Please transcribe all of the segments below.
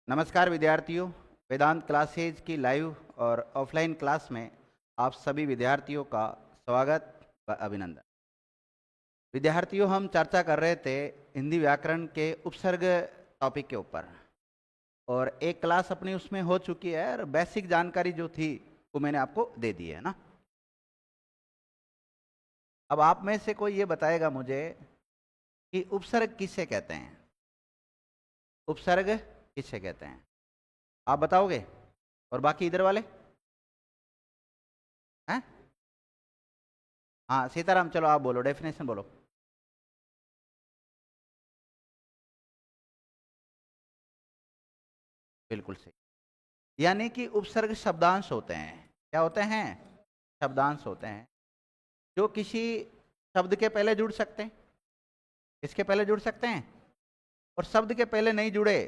नमस्कार विद्यार्थियों। वेदांत क्लासेज की लाइव और ऑफलाइन क्लास में आप सभी विद्यार्थियों का स्वागत व अभिनंदन। विद्यार्थियों, हम चर्चा कर रहे थे हिंदी व्याकरण के उपसर्ग टॉपिक के ऊपर, और एक क्लास अपनी उसमें हो चुकी है और बेसिक जानकारी जो थी वो मैंने आपको दे दी है ना। अब आप में से कोई ये बताएगा मुझे कि उपसर्ग किसे कहते हैं? उपसर्ग किसे कहते हैं आप बताओगे? और बाकी इधर वाले हैं? हाँ सीताराम, चलो आप बोलो, डेफिनेशन बोलो। बिल्कुल सही। यानी कि उपसर्ग शब्दांश होते हैं। क्या होते हैं? शब्दांश होते हैं जो किसी शब्द के पहले जुड़ सकते हैं। इसके पहले जुड़ सकते हैं, और शब्द के पहले नहीं जुड़े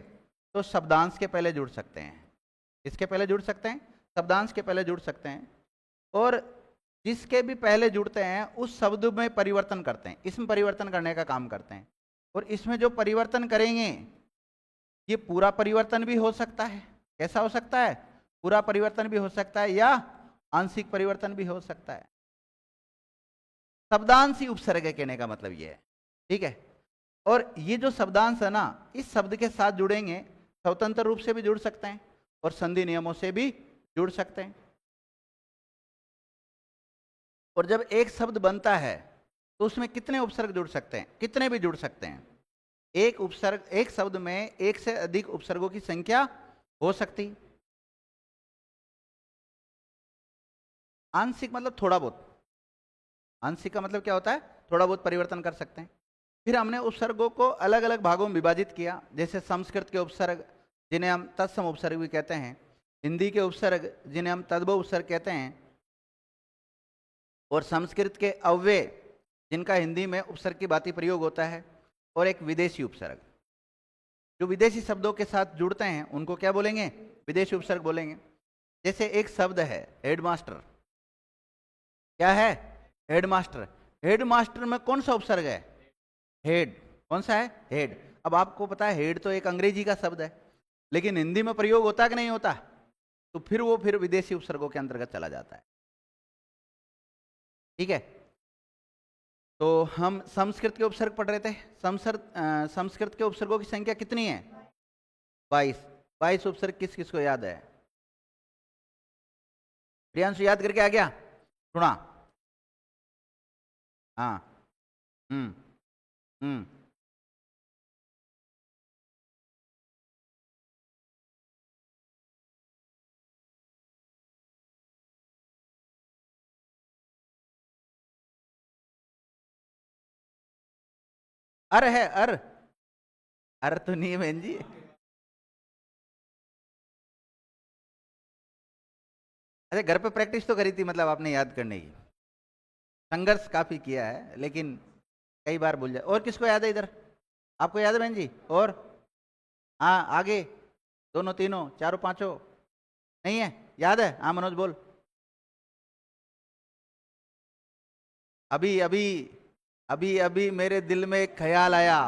तो शब्दांश के पहले जुड़ सकते हैं। इसके पहले जुड़ सकते हैं, शब्दांश के पहले जुड़ सकते हैं, और जिसके भी पहले जुड़ते हैं उस शब्द में परिवर्तन करते हैं, इसमें परिवर्तन करने का काम करते हैं। और इसमें जो परिवर्तन करेंगे ये पूरा परिवर्तन भी हो सकता है। कैसा हो सकता है? पूरा परिवर्तन भी हो सकता है या आंशिक परिवर्तन भी हो सकता है। शब्दांश ही उपसर्ग कहने का मतलब ये है, ठीक है। और ये जो शब्दांश है ना, इस शब्द के साथ जुड़ेंगे, स्वतंत्र रूप से भी जुड़ सकते हैं और संधि नियमों से भी जुड़ सकते हैं। और जब एक शब्द बनता है तो उसमें कितने उपसर्ग जुड़ सकते हैं? कितने भी जुड़ सकते हैं। एक उपसर्ग, एक शब्द में एक से अधिक उपसर्गों की संख्या हो सकती। आंशिक मतलब थोड़ा बहुत। आंशिक का मतलब क्या होता है? थोड़ा बहुत परिवर्तन कर सकते हैं। फिर हमने उपसर्गों को अलग अलग भागों में विभाजित किया, जैसे संस्कृत के उपसर्ग जिन्हें हम तत्सम उपसर्ग भी कहते हैं, हिंदी के उपसर्ग जिन्हें हम तद्भव उपसर्ग कहते हैं, और संस्कृत के अव्यय जिनका हिंदी में उपसर्ग की भांति प्रयोग होता है, और एक विदेशी उपसर्ग। जो विदेशी शब्दों के साथ जुड़ते हैं उनको क्या बोलेंगे? विदेशी उपसर्ग बोलेंगे। जैसे एक शब्द है हेडमास्टर। क्या है? हेडमास्टर। हेडमास्टर में कौन सा उपसर्ग है? हेड। कौन सा है? हेड। अब आपको पता है हेड तो एक अंग्रेजी का शब्द है, लेकिन हिंदी में प्रयोग होता है कि नहीं होता? तो फिर वो विदेशी उपसर्गों के अंतर्गत चला जाता है, ठीक है। तो हम संस्कृत के उपसर्ग पढ़ रहे थे। संस्कृत के उपसर्गों की संख्या कितनी है? 22। 22 उपसर्ग किस किस को याद है? प्रियांशु याद करके आ गया? सुना? हाँ। हम्म। हम्म। अर है, अर। अर तो नहीं है बहन जी। अरे घर पे प्रैक्टिस तो करी थी, मतलब आपने याद करने की। संघर्ष काफी किया है, लेकिन कई बार भूल जाए। और किसको याद है इधर? आपको याद है बहन जी? और हाँ आगे, दोनों तीनों चारों पांचों नहीं है? याद है? हाँ मनोज बोल। अभी अभी अभी अभी मेरे दिल में एक ख्याल आया।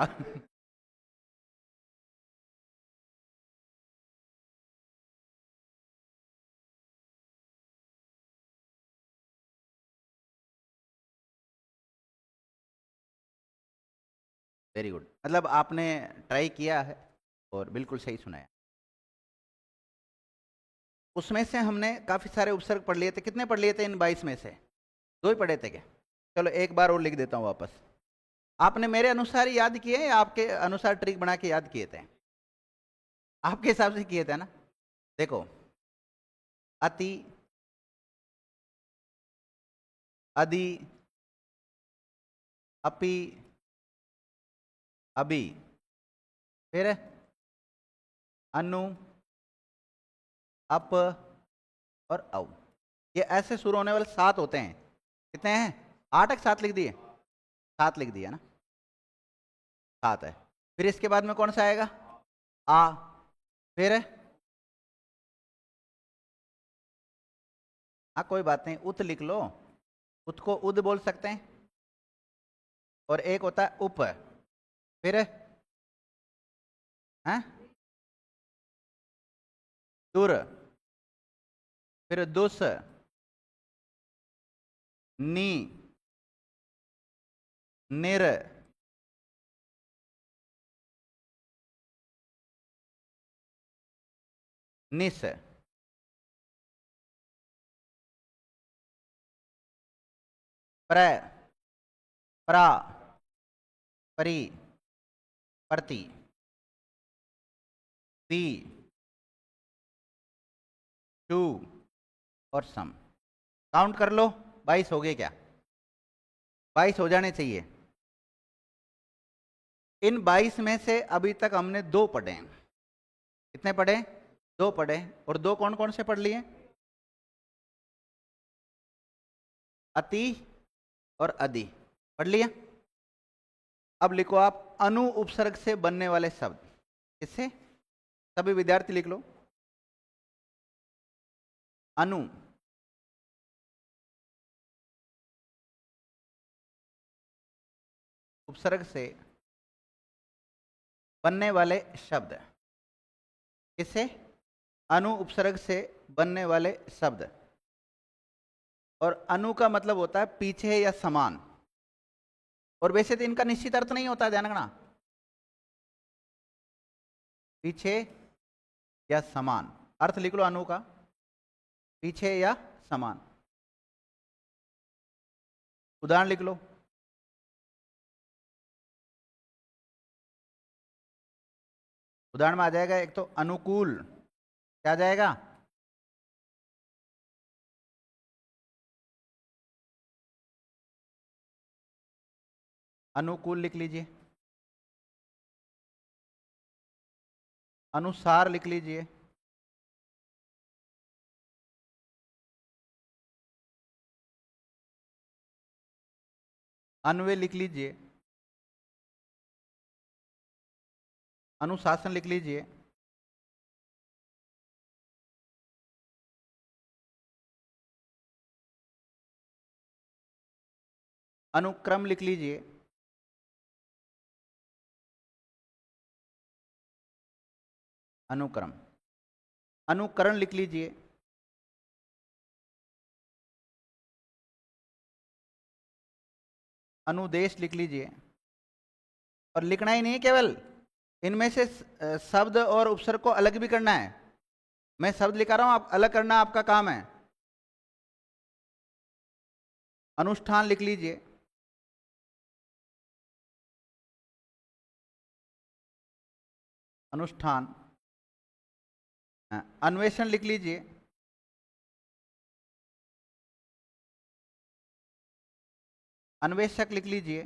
वेरी गुड, मतलब आपने ट्राई किया है और बिल्कुल सही सुना है। उसमें से हमने काफी सारे उपसर्ग पढ़ लिए थे। कितने पढ़ लिए थे इन 22 में से? दो ही पढ़े थे क्या? चलो एक बार और लिख देता हूं वापस। आपने मेरे अनुसार ही याद किए या आपके अनुसार ट्रिक बना के याद किए थे? आपके हिसाब से किए थे ना? देखो, अति, अधि, अपि, अभी, फिर अनु, अप और औ। ये ऐसे शुरू होने वाले 7 होते हैं। कितने हैं? 8 एक 7 लिख दिए? 7 लिख दिया ना? 7 है। फिर इसके बाद में कौन सा आएगा? आ। फिर हाँ कोई बात नहीं, उत लिख लो। उत को उद बोल सकते हैं। और एक होता है उप। फिर हैं? दुर, फिर दुस, नी, निर, निस, प्र, प्रा, परी, प्रति, पी, टू और सम। काउंट कर लो, 22 हो गए क्या? 22 हो जाने चाहिए। इन 22 में से अभी तक हमने 2 पढ़े हैं। कितने पढ़े? 2 पढ़े। और 2 कौन कौन से पढ़ लिए? अति और अधि पढ़ लिया। अब लिखो आप अनु उपसर्ग से बनने वाले शब्द। किससे? सभी विद्यार्थी लिख लो। अनु उपसर्ग से बनने वाले शब्द। किससे? अनु उपसर्ग से बनने वाले शब्द। और अनु का मतलब होता है पीछे या समान। और वैसे तो इनका निश्चित अर्थ नहीं होता, ध्यान रखना। पीछे या समान, अर्थ लिख लो अनु का, पीछे या समान। उदाहरण लिख लो। उदाहरण में आ जाएगा एक तो अनुकूल, क्या आ जाएगा? अनुकूल लिख लीजिए। अनुसार लिख लीजिए। अन्वय लिख लीजिए। अनुशासन लिख लीजिए। अनुक्रम लिख लीजिए। अनुक्रम। अनुकरण लिख लीजिए। अनुदेश लिख लीजिए। और लिखना ही नहीं केवल, इनमें से शब्द और उपसर्ग को अलग भी करना है। मैं शब्द लिखा रहा हूं, आप अलग करना आपका काम है। अनुष्ठान लिख लीजिए। अनुष्ठान। अन्वेषण लिख लीजिए। अन्वेषक लिख लीजिए।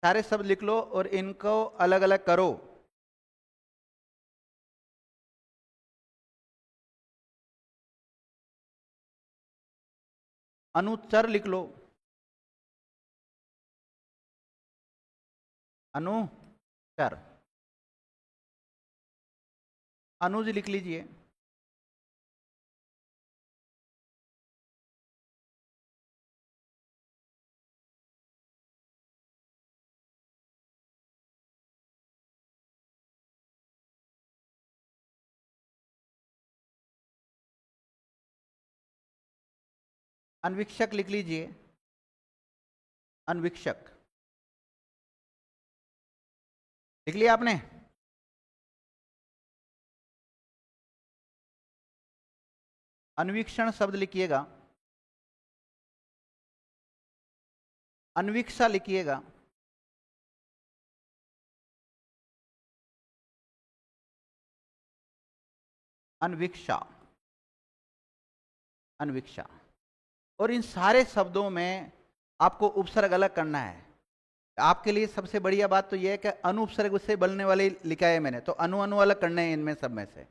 सारे शब्द लिख लो और इनको अलग अलग करो। अनुचर लिख लो। अनुचर। अनुज लिख लीजिए। अन्वीक्षक लिख लीजिए। अन्वीक्षक लिख लिया आपने? अन्वीक्षण शब्द लिखिएगा। अन्वीक्षा लिखिएगा। अन्वीक्षा। अन्वीक्षा। और इन सारे शब्दों में आपको उपसर्ग अलग करना है। आपके लिए सबसे बढ़िया बात तो यह है कि अनुपसर्ग से बनने वाले लिखा है मैंने, तो अनु अनु अलग करने हैं इनमें सब में से।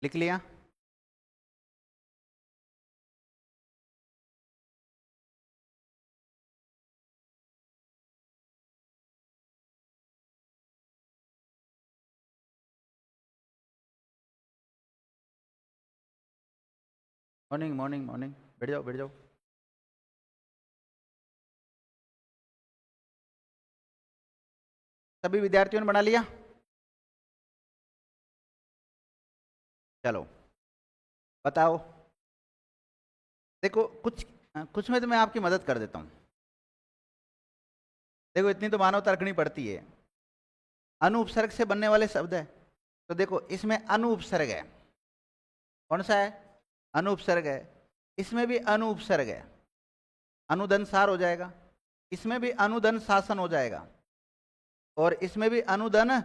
लिख लिया? मॉर्निंग मॉर्निंग मॉर्निंग, बैठ जाओ बैठ जाओ। सभी विद्यार्थियों ने बना लिया? चलो बताओ। देखो कुछ कुछ में तो मैं आपकी मदद कर देता हूं। देखो इतनी तो मानव तर्कनी पड़ती है। अनु उपसर्ग से बनने वाले शब्द है, तो देखो इसमें अनु उपसर्ग है। कौन सा है? अनु उपसर्ग है। इसमें भी अनु उपसर्ग है, अनुदन सार हो जाएगा। इसमें भी अनुदन शासन हो जाएगा, और इसमें भी अनुदन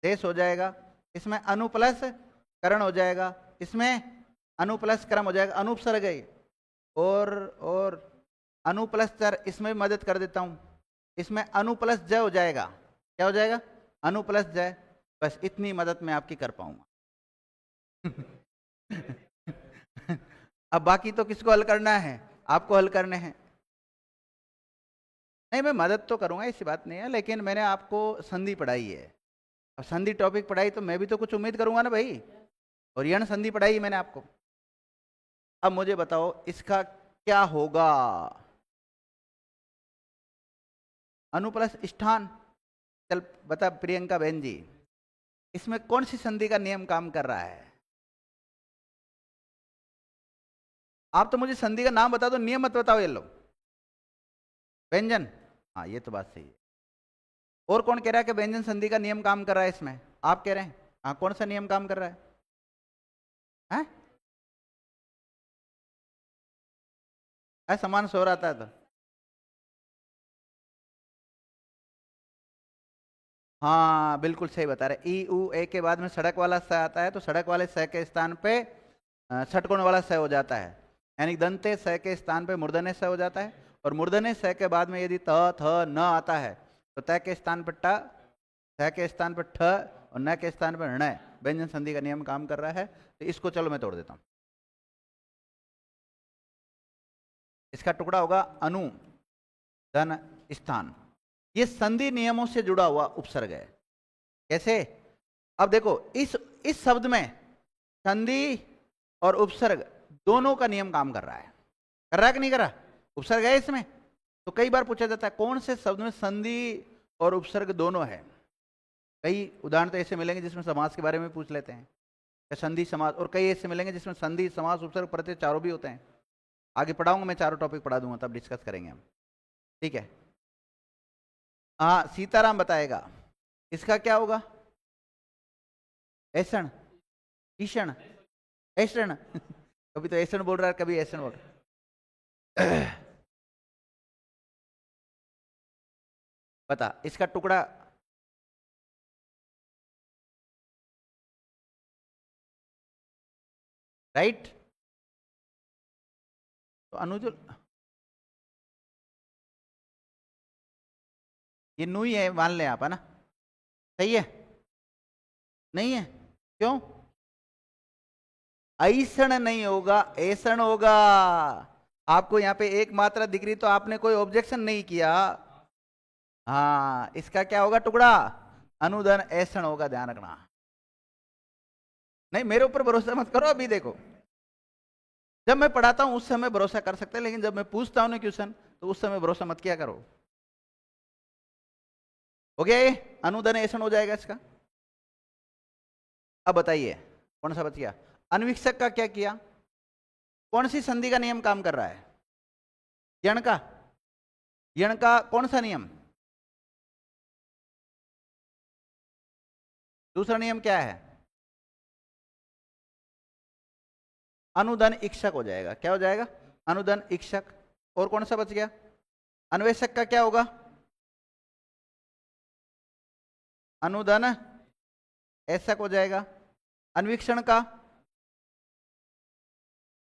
देश हो जाएगा। इसमें अनु प्लस करण हो जाएगा, इसमें अनु प्लस क्रम हो जाएगा, अनुपसर्ग है। और अनु प्लस चर, इसमें भी मदद कर देता हूं। इसमें अनु प्लस जय हो जाएगा। क्या हो जाएगा? अनु प्लस जय। बस इतनी मदद मैं आपकी कर पाऊंगा। अब बाकी तो किसको हल करना है? आपको हल करने हैं। नहीं, मैं मदद तो करूंगा, ऐसी बात नहीं है, लेकिन मैंने आपको संधि पढ़ाई है। अब संधि टॉपिक पढ़ाई तो मैं भी तो कुछ उम्मीद करूंगा ना भाई। और यण संधि पढ़ाई मैंने आपको। अब मुझे बताओ इसका क्या होगा? अनु प्लस स्थान। चल बता प्रियंका बहन जी, इसमें कौन सी संधि का नियम काम कर रहा है? आप तो मुझे संधि का नाम बता दो, नियम मत बताओ। ये लो व्यंजन। हाँ ये तो बात सही है। और कौन कह रहा है कि व्यंजन संधि का नियम काम कर रहा है इसमें? आप कह रहे हैं। हाँ कौन सा नियम काम कर रहा है? हैं? समान स्वर आता है तो? हाँ बिल्कुल सही बता रहे। ई उ ए के बाद में सड़क वाला स आता है, तो सड़क वाले स के स्थान पे षटकोण वाला स हो जाता है। यानी दंते स के स्थान पे मूर्धन्य स हो जाता है। और मूर्धन्य स के बाद में यदि त थ न आता है तो त के स्थान पर ट, स के स्थान पर ठ और न के स्थान पर ण। व्यंजन संधि का नियम काम कर रहा है। तो इसको चलो मैं तोड़ देता हूं। इसका टुकड़ा होगा अनु धन स्थान। ये संधि नियमों से जुड़ा हुआ उपसर्ग है। कैसे? अब देखो इस शब्द में संधि और उपसर्ग दोनों का नियम काम कर रहा है। कर रहा है कि नहीं कर रहा? उपसर्ग है इसमें। तो कई बार पूछा जाता है कौन से शब्द में संधि और उपसर्ग दोनों है। कई उदाहरण तो ऐसे मिलेंगे जिसमें समास के बारे में पूछ लेते हैं, संधि समास, और कई ऐसे मिलेंगे जिसमें संधि समास उपसर्ग प्रत्यय चारों भी होते हैं। आगे पढ़ाऊंगा मैं, चारों टॉपिक पढ़ा दूंगा, तब डिस्कस करेंगे हम। ठीक है। हाँ सीताराम बताएगा। इसका क्या होगा? ऐसण, ईषण, ऐसण। कभी तो ऐसण बोल रहा है, कभी ऐसण बोल रहा है। बता इसका टुकड़ा। राइट। तो अनुज ये नू ही है, मान लें आप, है ना? सही है? नहीं है? क्यों? ऐसण नहीं होगा, ऐसण होगा। आपको यहाँ पे एक मात्रा दिख रही तो आपने कोई ऑब्जेक्शन नहीं किया। हाँ इसका क्या होगा टुकड़ा? अनुदन ऐसण होगा, ध्यान रखना। नहीं मेरे ऊपर भरोसा मत करो। अभी देखो जब मैं पढ़ाता हूं उस समय भरोसा कर सकते हैं, लेकिन जब मैं पूछता हूं ना क्वेश्चन तो उस समय भरोसा मत किया करो। हो गया? ये अनुदन ऐसण हो जाएगा इसका। अब बताइए कौन सा बच गया? अन्वीक्षक का क्या किया? कौन सी संधि का नियम काम कर रहा है? यण का। यण का कौन सा नियम? दूसरा नियम क्या है? अनुदन इक्षक हो जाएगा। क्या हो जाएगा? अनुदन इक्षक। और कौन सा बच गया? अन्वेषक का क्या होगा? अनुदन ऐसक हो जाएगा। अन्वीक्षण का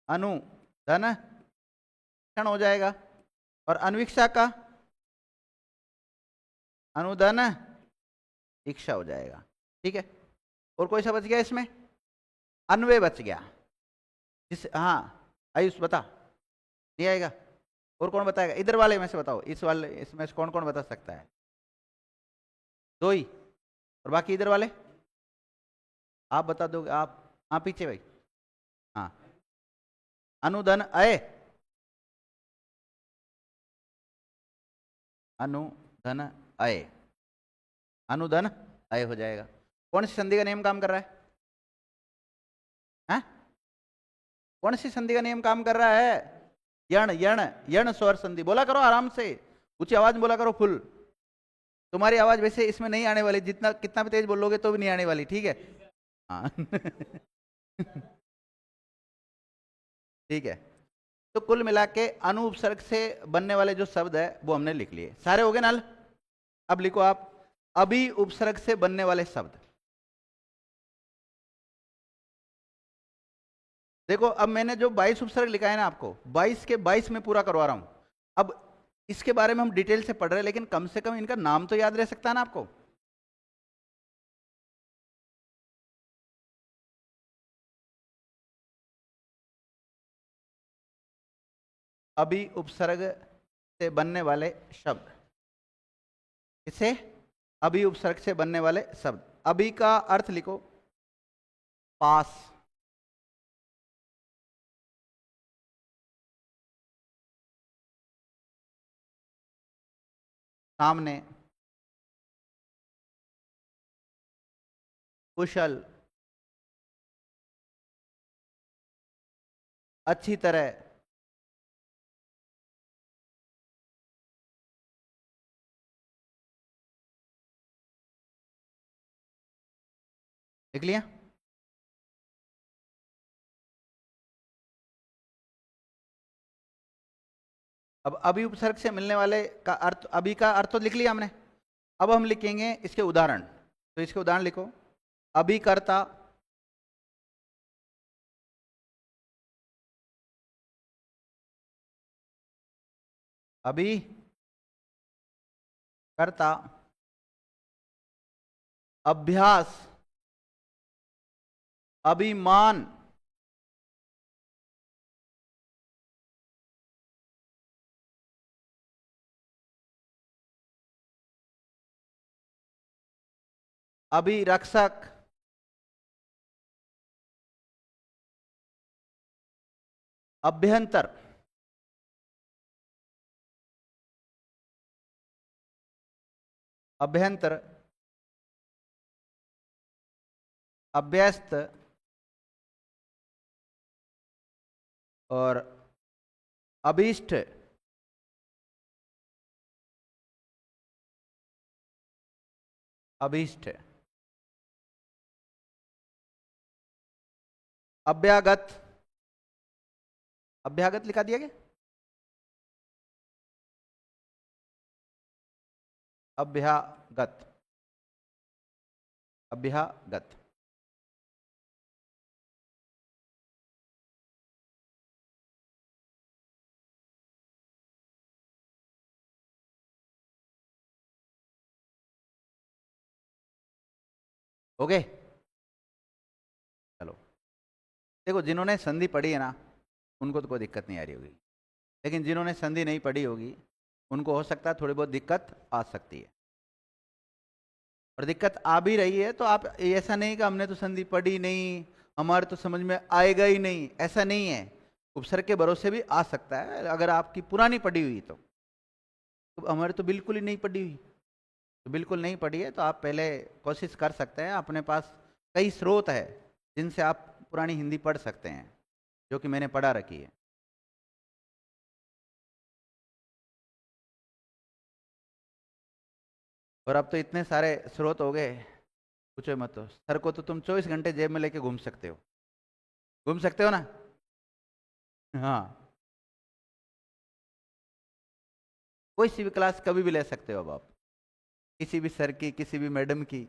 अनुदन क्षण हो जाएगा। और अन्वीक्षा का अनुदन इक्षा हो जाएगा। ठीक है। और कोई सा बच गया इसमें? अन्वय बच गया। जिस हाँ, आयुष बता, नहीं आएगा? और कौन बताएगा? इधर वाले में से बताओ, इस वाले इसमें से कौन कौन बता सकता है? दो ही, और बाकी इधर वाले आप बता दोगे? आप, हाँ पीछे भाई, हाँ। अनुधन अय, अनुधन अय, अनुधन अय हो जाएगा। कौन सी संधि का नियम काम कर रहा है? हैं? कौन सी संधि का नियम काम कर रहा है? यण, यण, यण स्वर संधि। बोला करो आराम से, ऊंची आवाज में बोला करो, फुल। तुम्हारी आवाज वैसे इसमें नहीं आने वाली, जितना कितना भी तेज बोलोगे तो भी नहीं आने वाली, ठीक है? हाँ। ठीक है। तो कुल मिला के अनु उपसर्ग से बनने वाले जो शब्द है वो हमने लिख लिए, सारे हो गए ना? अब लिखो आप अभी उपसर्ग से बनने वाले शब्द। देखो अब मैंने जो 22 उपसर्ग लिखा है ना आपको, 22 के 22 में पूरा करवा रहा हूं। अब इसके बारे में हम डिटेल से पढ़ रहे हैं, लेकिन कम से कम इनका नाम तो याद रह सकता है ना आपको? अभी उपसर्ग से बनने वाले शब्द, इसे अभी उपसर्ग से बनने वाले शब्द। अभी का अर्थ लिखो, पास, सामने, कुशल, अच्छी तरह, लिख लिया? अब अभी उपसर्ग से मिलने वाले का अर्थ, अभी का अर्थ तो लिख लिया हमने। अब हम लिखेंगे इसके उदाहरण। तो इसके उदाहरण लिखो, अभिकर्ता, अभी कर्ता, अभ्यास, अभिमान, अभिरक्षक, अभ्यंतर, अभ्यंतर, अभ्यस्त और अभीष्ट, अभीष्ट, अभ्यागत, अभ्यागत लिखा दिया गया? अभ्यागत, अभ्यागत। हो गए? चलो, देखो जिन्होंने संधि पढ़ी है ना, उनको तो कोई दिक्कत नहीं आ रही होगी, लेकिन जिन्होंने संधि नहीं पढ़ी होगी उनको हो सकता है थोड़ी बहुत दिक्कत आ सकती है। और दिक्कत आ भी रही है तो आप ऐसा नहीं कि हमने तो संधि पढ़ी नहीं, हमारे तो समझ में आएगा ही नहीं, ऐसा नहीं है। उपसर्ग के भरोसे भी आ सकता है, अगर आपकी पुरानी पढ़ी हुई तो हमारे तो बिल्कुल ही नहीं पढ़ी हुई, तो बिल्कुल नहीं पढ़ी है तो आप पहले कोशिश कर सकते हैं। अपने पास कई स्रोत है जिनसे आप पुरानी हिंदी पढ़ सकते हैं, जो कि मैंने पढ़ा रखी है। और अब तो इतने सारे स्रोत हो गए, पूछो मत। तो सर को तो तुम 24 घंटे जेब में लेके घूम सकते हो, घूम सकते हो ना? हाँ, कोई सी भी क्लास कभी भी ले सकते हो अब आप, किसी भी सर की, किसी भी मैडम की।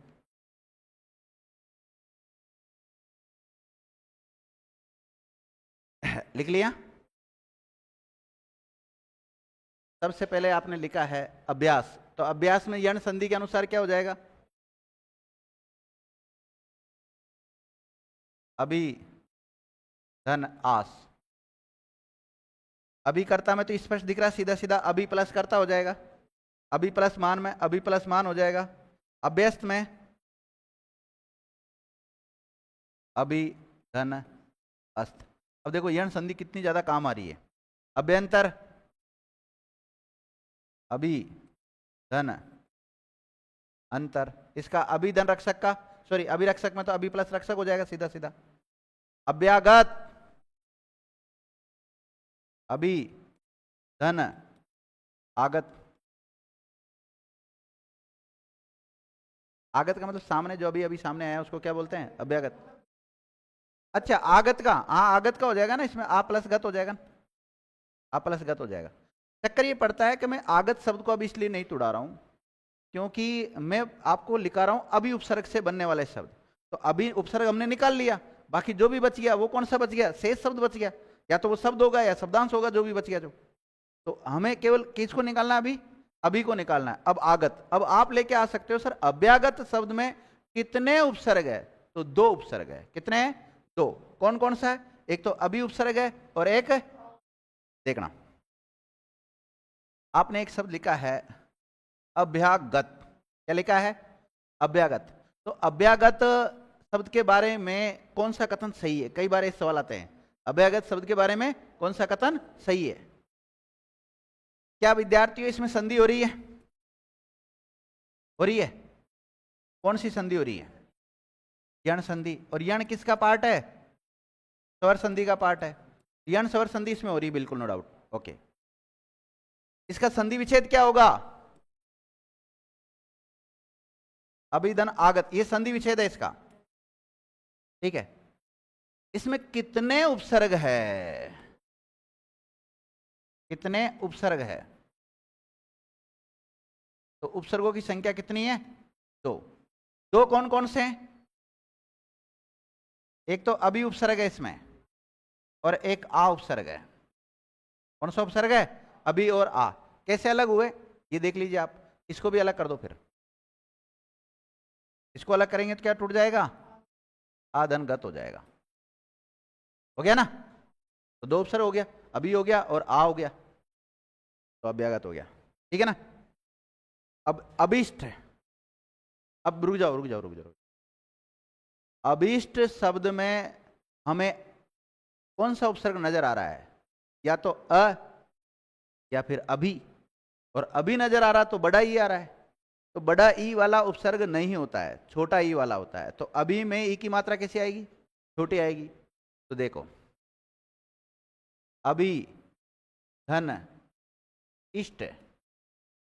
लिख लिया? सबसे पहले आपने लिखा है अभ्यास, तो अभ्यास में यण संधि के अनुसार क्या हो जाएगा? अभी धन आस। अभी कर्ता में तो स्पष्ट दिख रहा है, सीधा सीधा अभी प्लस कर्ता हो जाएगा, अभी प्लस मान में अभी प्लस मान हो जाएगा। अभ्यस्त में अभी धन अस्त। अब देखो यण संधि कितनी ज्यादा काम आ रही है। अभ्यंतर अभी धन अंतर, इसका अभी धन रक्षक का, सॉरी अभी रक्षक में तो अभी प्लस रक्षक हो जाएगा सीधा सीधा। अभ्यागत अभी धन आगत। आगत का मतलब सामने जो अभी अभी सामने आया उसको क्या बोलते हैं? अभ्यागत। अच्छा आगत का, हाँ आगत का हो जाएगा ना, इसमें आ प्लस गत हो जाएगा, आ प्लस गत हो जाएगा। चक्कर ये पड़ता है कि मैं आगत शब्द को अब इसलिए नहीं तुड़ा रहा हूं क्योंकि मैं आपको लिखा रहा हूं अभी उपसर्ग से बनने वाले शब्द। तो अभी उपसर्ग हमने निकाल लिया, बाकी जो भी बच गया वो कौन सा बच गया? शेष शब्द बच गया, या तो वो शब्द होगा या शब्दांश होगा, जो भी बच गया जो। तो हमें केवल किसको निकालना है? अभी अभी को निकालना है। अब आगत, अब आप लेके आ सकते हो सर अभ्यागत शब्द में कितने उपसर्ग है? तो दो उपसर्ग है। कितने हैं? दो। कौन कौन सा है? एक तो अभी उपसर्ग है और एक देखना, आपने एक शब्द लिखा है अभ्यागत। क्या लिखा है? अभ्यागत। तो अभ्यागत शब्द के बारे में कौन सा कथन सही है? कई बार ये सवाल आते हैं, अभ्यागत शब्द के बारे में कौन सा कथन सही है? क्या विद्यार्थियों इसमें संधि हो रही है? हो रही है? कौन सी संधि हो रही है? यण संधि। और यण किसका पार्ट है? स्वर संधि का पार्ट है। यण स्वर संधि इसमें हो रही है, बिल्कुल नो डाउट। ओके, इसका संधि विच्छेद क्या होगा? अभिधन आगत, ये संधि विच्छेद है इसका, ठीक है। इसमें कितने उपसर्ग है? कितने उपसर्ग है? तो उपसर्गों की संख्या कितनी है? दो। दो कौन कौन से हैं? एक तो अभी उपसर्ग है इसमें, और एक आ उपसर्ग है। कौन सा उपसर्ग है? अभी और आ। कैसे अलग हुए ये देख लीजिए आप। इसको भी अलग कर दो, फिर इसको अलग करेंगे तो क्या टूट जाएगा? आधन गत हो जाएगा। हो गया ना? तो दो उपसर्ग हो गया, अभी हो गया और आ हो गया, तो अभ्यागत हो गया। ठीक है ना? अब अभिष्ट, अब रुक जाओ रुक जाओ रुक जाओ। अभिष्ट शब्द में हमें कौन सा उपसर्ग नजर आ रहा है? या तो अ या फिर अभी। और अभी नजर आ रहा तो बड़ा ई आ रहा है, तो बड़ा ई वाला उपसर्ग नहीं होता है, छोटा ई वाला होता है। तो अभी में ई की मात्रा कैसी आएगी? छोटी आएगी। तो देखो अभी धन इष्ट,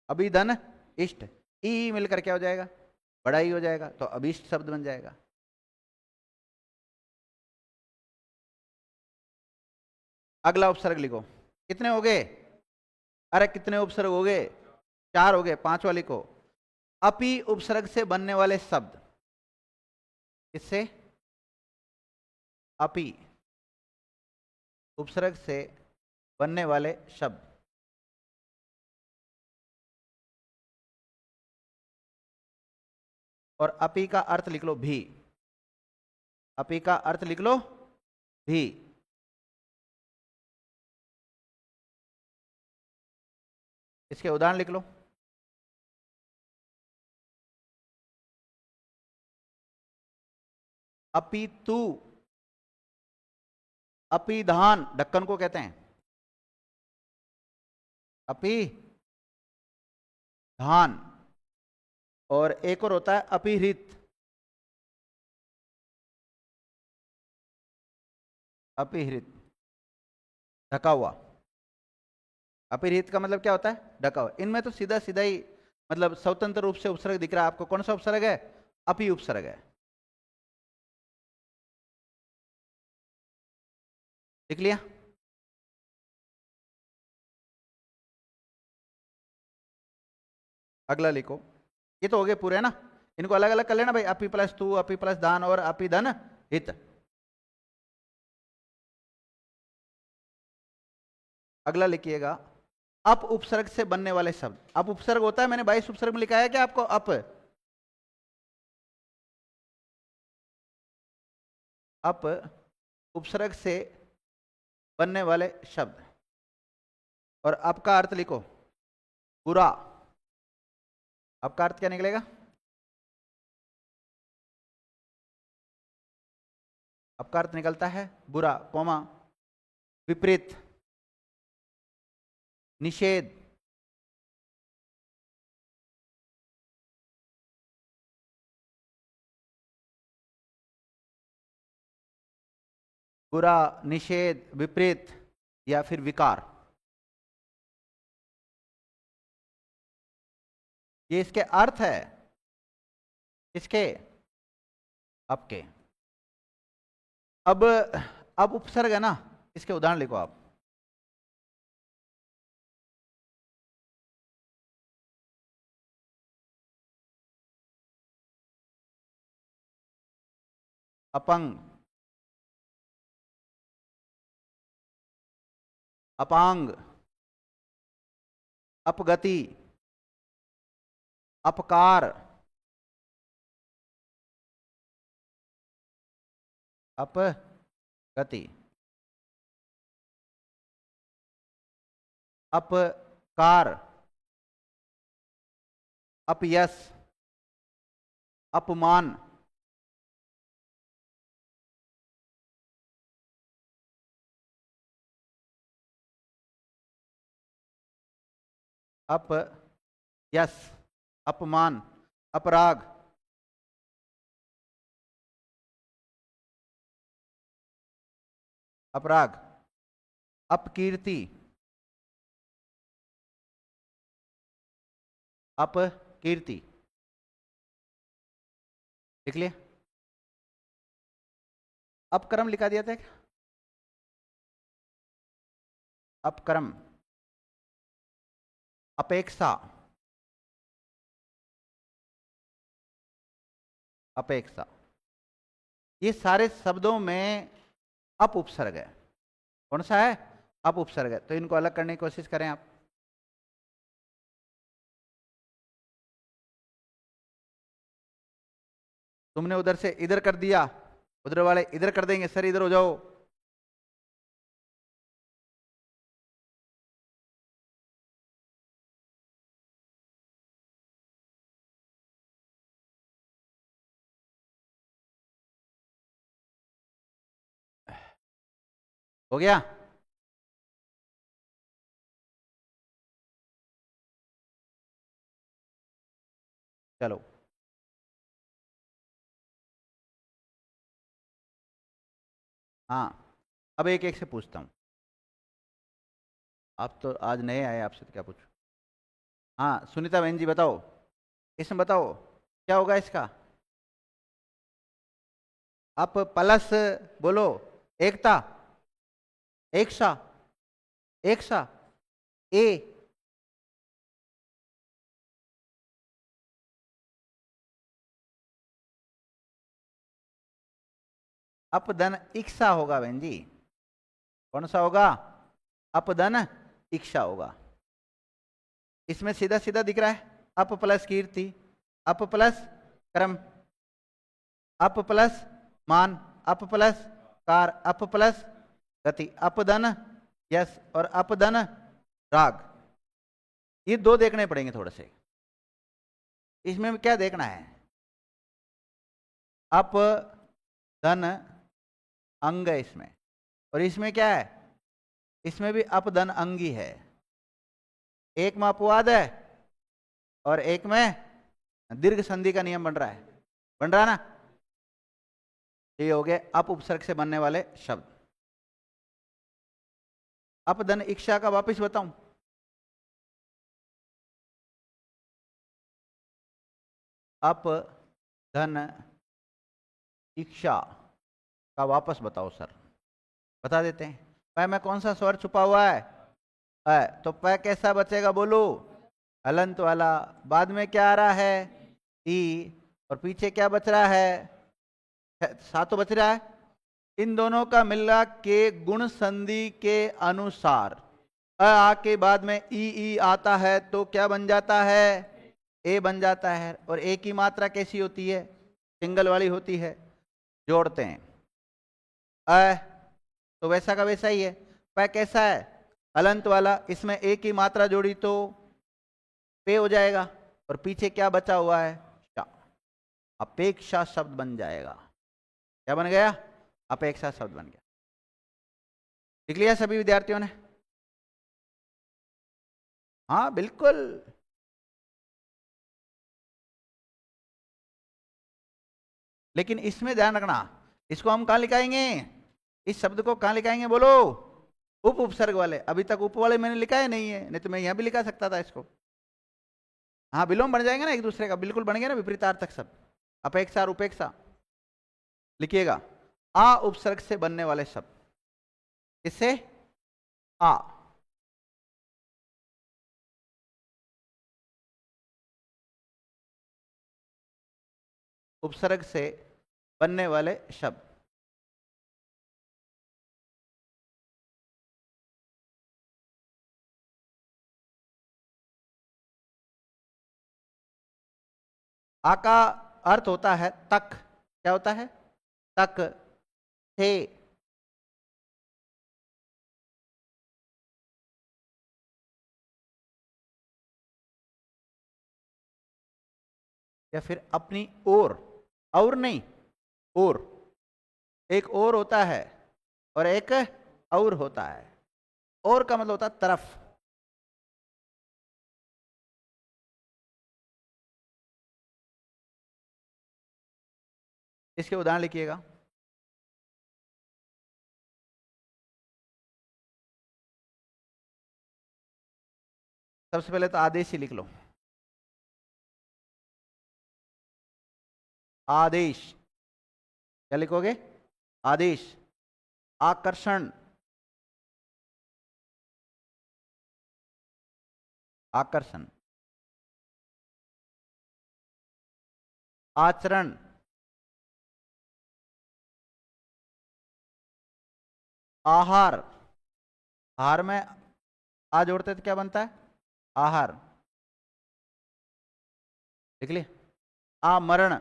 अभी धन इष्ट, ई मिलकर क्या हो जाएगा? बड़ा ई हो जाएगा, तो अभिष्ट शब्द बन जाएगा। अगला उपसर्ग लिखो। कितने हो गए? अरे कितने उपसर्ग हो गए? चार हो गए। पांचवा लिखो, अपी उपसर्ग से बनने वाले शब्द। किससे? अपी उपसर्ग से बनने वाले शब्द। और अपी का अर्थ लिख लो भी। अपी का अर्थ लिख लो भी। इसके उदाहरण लिख लो। अपितु, अपिधान, ढक्कन को कहते हैं अपि धान। और एक और होता है अपिहृत, अपिहृत ढका हुआ। अपिहृत का मतलब क्या होता है? ढका हुआ। इनमें तो सीधा सीधा ही मतलब स्वतंत्र रूप से उपसर्ग दिख रहा है आपको। कौन सा उपसर्ग है? अपि उपसर्ग है। लिख लिया? अगला लिखो। ये तो हो गए पूरे, है ना? इनको अलग अलग कर लेना भाई, अपि प्लस तू, अपि प्लस दान और अपि धन हित। अगला लिखिएगा अप उपसर्ग से बनने वाले शब्द। अप उपसर्ग होता है, मैंने 22 उपसर्ग में लिखा है क्या आपको? अप अप उपसर्ग से बनने वाले शब्द, और अप का अर्थ लिखो बुरा। अप का अर्थ क्या निकलेगा? अप का अर्थ निकलता है बुरा, कोमा विपरीत, निषेध, बुरा, निषेध, विपरीत या फिर विकार। ये इसके अर्थ है। इसके आपके अब उपसर्ग है ना, इसके उदाहरण लिखो आप। अपंग, अपांग, अपगति, अपकार, अपगति, अपकार, अपयश, अपमान, अपयश, अपमान, अपराग, अपराग, अपकीर्ति, अपकीर्ति। लिख लिया? अपक्रम लिखा दिया था क्या? अपक्रम, अपेक्षा, अपेक्षा, ये सारे शब्दों में अप उपसर्ग है। कौन सा है? अप उपसर्ग है। तो इनको अलग करने की कोशिश करें आप। तुमने उधर से इधर कर दिया, उधर वाले इधर कर देंगे, सर इधर हो जाओ। हो गया? चलो, हाँ, अब एक एक से पूछता हूं। आप तो आज नए आए, आपसे तो क्या पूछूं। हाँ, सुनीता बहन जी बताओ, इसमें बताओ क्या होगा इसका? आप प्लस बोलो, एकता, एकसा, एकसा, ए, अपधन इक्सा होगा बहन जी। कौन सा होगा? अपधन इक्सा होगा। इसमें सीधा सीधा दिख रहा है, अप प्लस कीर्ति, अप प्लस कर्म, अप प्लस मान, up plus car, up plus गति, अपधन यश और अपधन राग। ये दो देखने पड़ेंगे थोड़े से। इसमें क्या देखना है? अप धन अंग है इसमें, और इसमें क्या है? इसमें भी अपधन अंगी है। एक में अपवाद है और एक में दीर्घ संधि का नियम बन रहा है। बन रहा ना? ये हो गए अप उपसर्ग से बनने वाले शब्द। अपधन इच्छा का वापिस बताऊं? अप धन इच्छा का वापस बताओ सर। बता देते हैं। पै में कौन सा स्वर छुपा हुआ है? तो पै कैसा बचेगा बोलो? हलंत वाला। बाद में क्या आ रहा है? ई। और पीछे क्या बच रहा है? सातों बच रहा है। इन दोनों का मिला के गुण संधि के अनुसार आ के बाद में ई आता है तो क्या बन जाता है? ए बन जाता है। और ए की मात्रा कैसी होती है? सिंगल वाली होती है। जोड़ते हैं। अ, तो वैसा का वैसा ही है। प कैसा है? हलंत वाला, इसमें एक ही मात्रा जोड़ी तो पे हो जाएगा, और पीछे क्या बचा हुआ है? शा। अपेक्षा शब्द बन जाएगा। क्या बन गया? अपेक्षा शब्द बन गया। लिख लिया सभी विद्यार्थियों ने? हाँ बिल्कुल। लेकिन इसमें ध्यान रखना, इसको हम कहां लिखाएंगे? इस शब्द को कहां लिखाएंगे बोलो? उप उपसर्ग वाले। अभी तक उप वाले मैंने लिखा है नहीं है, नहीं तो मैं यहां भी लिखा सकता था इसको। हाँ विलोम बन जाएंगे ना एक दूसरे का, बिल्कुल बन गया ना विपरीतार्थक शब्द। अपेक्षा और उपेक्षा। लिखिएगा, आ उपसर्ग से बनने वाले शब्द। किससे? आ। उपसर्ग से बनने वाले शब्द। आ का अर्थ होता है तक। क्या होता है? तक, थे। या फिर अपनी ओर। और नहीं, और। एक और होता है और एक और होता है। और का मतलब होता है तरफ। इसके उदाहरण लिखिएगा। सबसे पहले तो आदेश ही लिख लो। आदेश। क्या लिखोगे? आदेश। आकर्षण। आकर्षण। आचरण। आहार। आहार में आ जोड़ते तो क्या बनता है? आहार। लिख लिए। आमरण।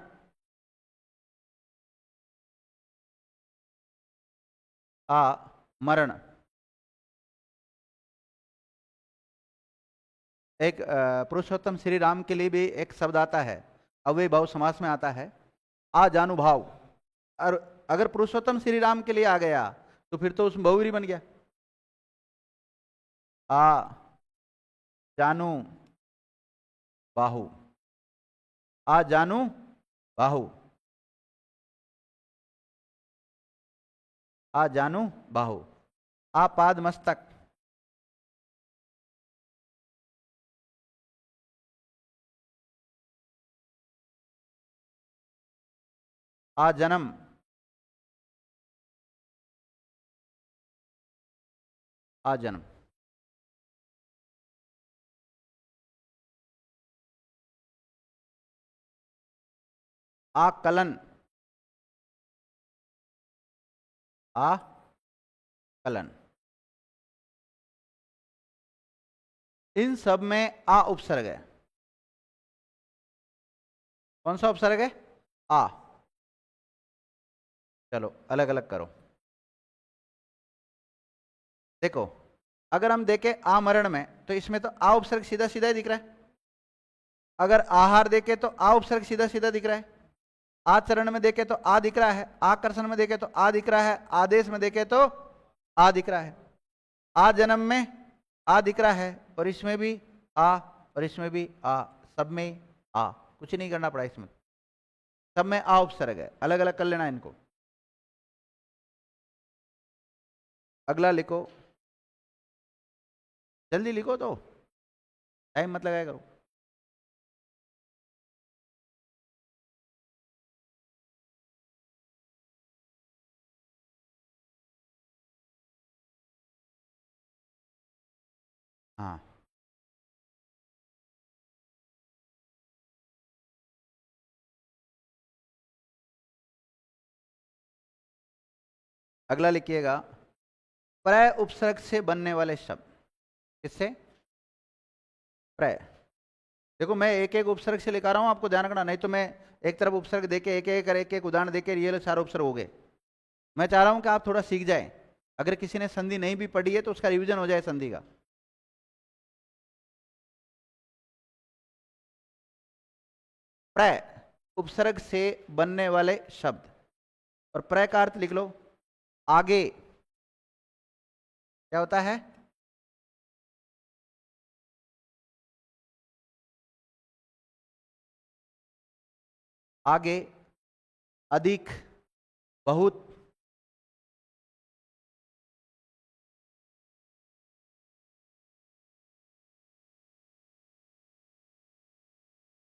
आमरण। एक पुरुषोत्तम श्री राम के लिए भी एक शब्द आता है, अव्यय भाव समास में आता है, आजानुभाव। और अगर पुरुषोत्तम श्री राम के लिए आ गया तो फिर तो उसमें बहुव्रीहि बन गया। आ जानू बाहु। आ जानू बाहु। आ जानू बाहु। आ पाद मस्तक। आ जन्म। आ जन्म। आकलन। आकलन। इन सब में आ उपसर्ग है। कौन सा उपसर्ग है? आ। चलो अलग अलग करो। देखो, अगर हम देखें आमरण में तो इसमें तो आ उपसर्ग सीधा सीधा ही दिख रहा है। अगर आहार देखें तो आ उपसर्ग सीधा सीधा दिख रहा है। आचरण में देखें तो आ दिख रहा है। आकर्षण में देखें तो आ दिख रहा है। आदेश में देखें तो आ दिख रहा है। आ जन्म में आ दिख रहा है, और इसमें भी आ, और इसमें भी आ। सब में आ, कुछ नहीं करना पड़ा इसमें। सब में आ उपसर्ग है, अलग अलग कर लेना इनको। अगला लिखो, जल्दी लिखो तो टाइम मत लगाया करो। हाँ अगला लिखिएगा, प्रय उपसर्ग से बनने वाले शब्द। किससे? प्रय। देखो मैं एक एक उपसर्ग से लिखा रहा हूं, आपको ध्यान रखना, नहीं तो मैं एक तरफ उपसर्ग देके एक एक उदाहरण देके ये सारे उपसर्ग हो गए। मैं चाह रहा हूं कि आप थोड़ा सीख जाएं। अगर किसी ने संधि नहीं भी पढ़ी है तो उसका रिवीजन हो जाए संधि का। प्र उपसर्ग से बनने वाले शब्द, और प्र का अर्थ लिख लो आगे। क्या होता है? आगे, अधिक, बहुत,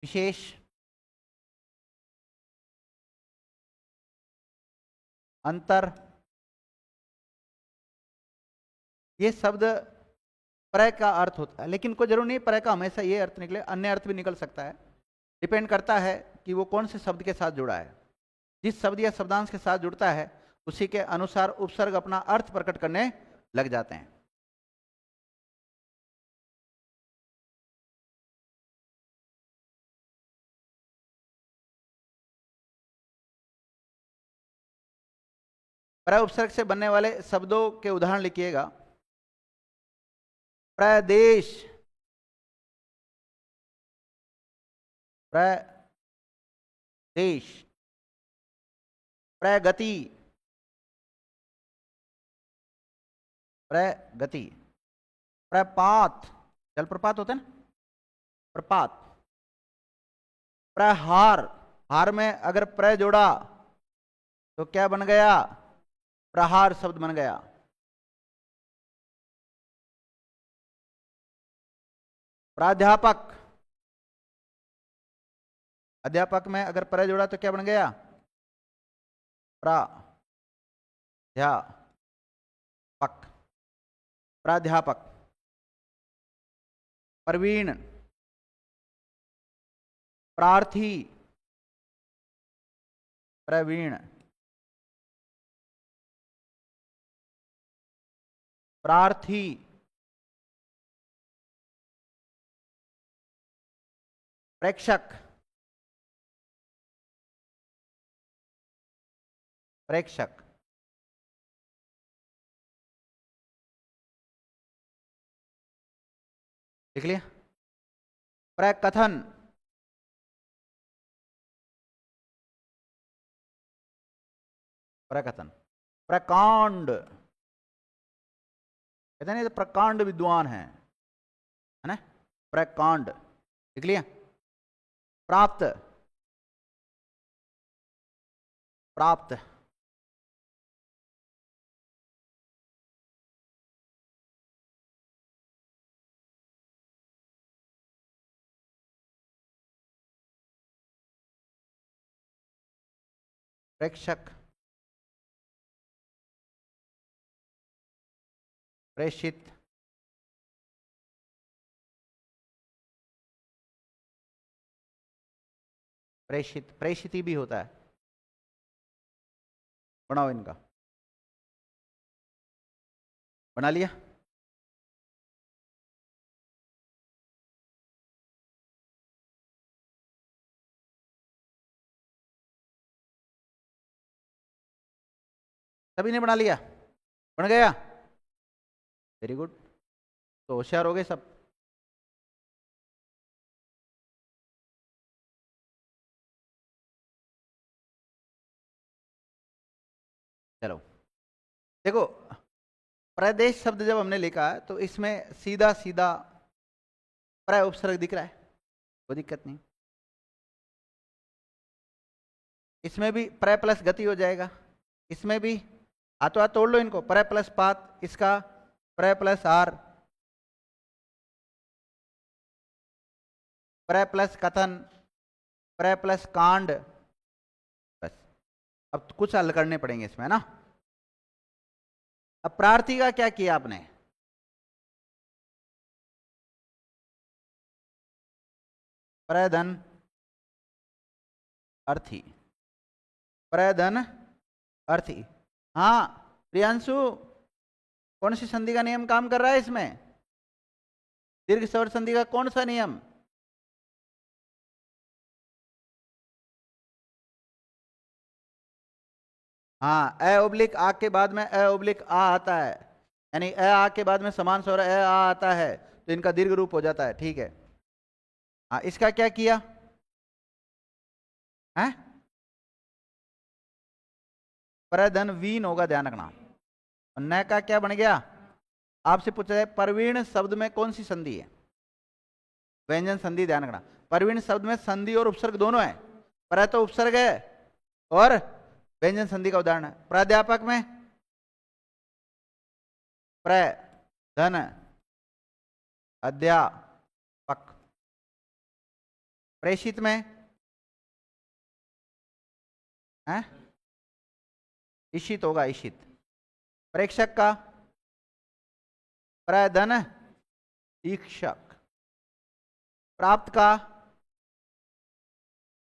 विशेष, अंतर। ये शब्द प्र का अर्थ होता है, लेकिन कोई जरूर नहीं प्र का हमेशा ये अर्थ निकले, अन्य अर्थ भी निकल सकता है। डिपेंड करता है कि वो कौन से शब्द के साथ जुड़ा है। जिस शब्द या शब्दांश के साथ जुड़ता है उसी के अनुसार उपसर्ग अपना अर्थ प्रकट करने लग जाते हैं। प्र उपसर्ग से बनने वाले शब्दों के उदाहरण लिखिएगा। प्रदेश, प्रदेश। प्रगति, प्रगति। प्रपात, जलप्रपात होते हैं ना, प्रपात। प्रहार, हार में अगर प्र जोड़ा तो क्या बन गया? प्रहार शब्द बन गया। प्राध्यापक, अध्यापक में अगर प्र जोड़ा तो क्या बन गया? प्राध्यापक, प्राध्यापक। प्रवीण, प्रार्थी, प्रवीण। प्रार्थी, प्रेक्षक, प्रेक्षक। लिख लिया? प्रकथन, प्रकथन। प्रकांड, कहते हैं प्रकांड विद्वान है ना? प्रकांड। लिख लिया? प्राप्त, प्राप्त। प्रेक्षक, प्रेषित, प्रेषित। प्रेषित भी होता है। बनाओ इनका, बना लिया? सभी ने बना लिया? बन गया? Very good. तो होशियार हो गए सब। चलो देखो, प्रदेश शब्द जब हमने लिखा है तो इसमें सीधा सीधा प्र उपसर्ग दिख रहा है, कोई दिक्कत नहीं। इसमें भी प्र प्लस गति हो जाएगा। इसमें भी हाथों हाथ तोड़ लो इनको। प्र प्लस पात, इसका प्र प्लस आर, प्र प्लस कथन, प्र प्लस कांड। बस अब तो कुछ हल करने पड़ेंगे इसमें ना। अब प्रार्थी का क्या किया आपने? प्रधन अर्थी, प्रधन अर्थी। हाँ प्रियांशु, कौन सी संधि का नियम काम कर रहा है इसमें? दीर्घ स्वर संधि का कौन सा नियम? हाँ, अ ओब्लिक आ के बाद में अ ओब्लिक आ आता है, यानी अ आ के बाद में समान स्वर अ आ आता है, तो इनका दीर्घ रूप हो जाता है, ठीक है। हाँ, इसका क्या किया है, प्रधन वीन होगा, ध्यान रखना। और न का क्या बन गया, आपसे पूछा जाए प्रवीण शब्द में कौन सी संधि है, व्यंजन संधि, ध्यान रखना। प्रवीण शब्द में संधि और उपसर्ग दोनों है, पर तो उपसर्ग है और व्यंजन संधि का उदाहरण है। प्राध्यापक में प्र धन अध्यापक, प्रेषित में है इशित होगा, इशित। प्रेक्षक का प्रधन ईक्षक, प्राप्त का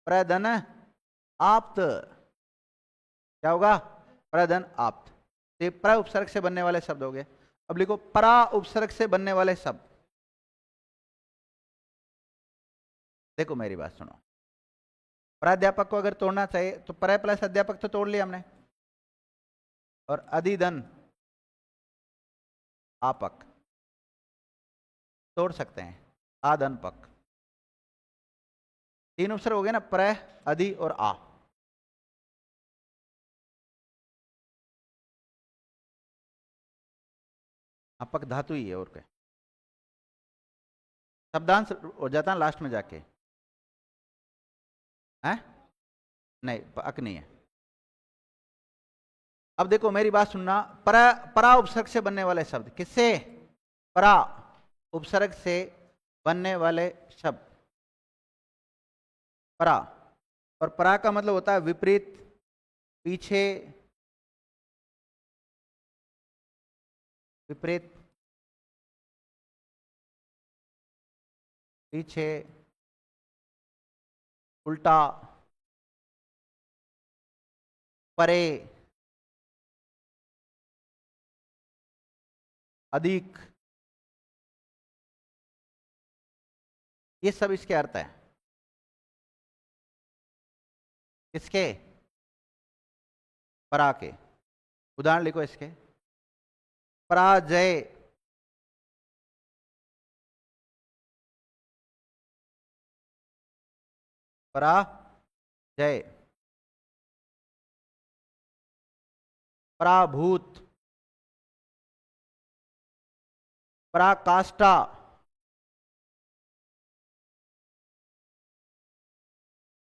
प्रधन आप्त, क्या होगा, प्रधन आप्त। ये प्र उपसर्ग से बनने वाले शब्द हो गए। अब लिखो परा उपसर्ग से बनने वाले शब्द। देखो मेरी बात सुनो, प्राध्यापक को अगर तोड़ना चाहिए तो पर प्लस अध्यापक तो तोड़ लिया हमने, और अधिधन आपक तोड़ सकते हैं, आधन पक, तीन उपसर्ग हो गए ना, प्र अधि और आ। अपक धातु ही है और क्या, शब्दांश हो जाता है लास्ट में जाके, है नहीं, अक नहीं है। अब देखो मेरी बात सुनना, परा उपसर्ग से बनने वाले शब्द, किससे, परा उपसर्ग से बनने वाले शब्द, परा। और परा का मतलब होता है विपरीत, पीछे, विपरीत, पीछे, उल्टा, परे, अधिक, ये सब इसके अर्थ है। किसके, परा के। उदाहरण लिखो इसके, पराजय, पराजय, पराभूत, पराकाष्ठा,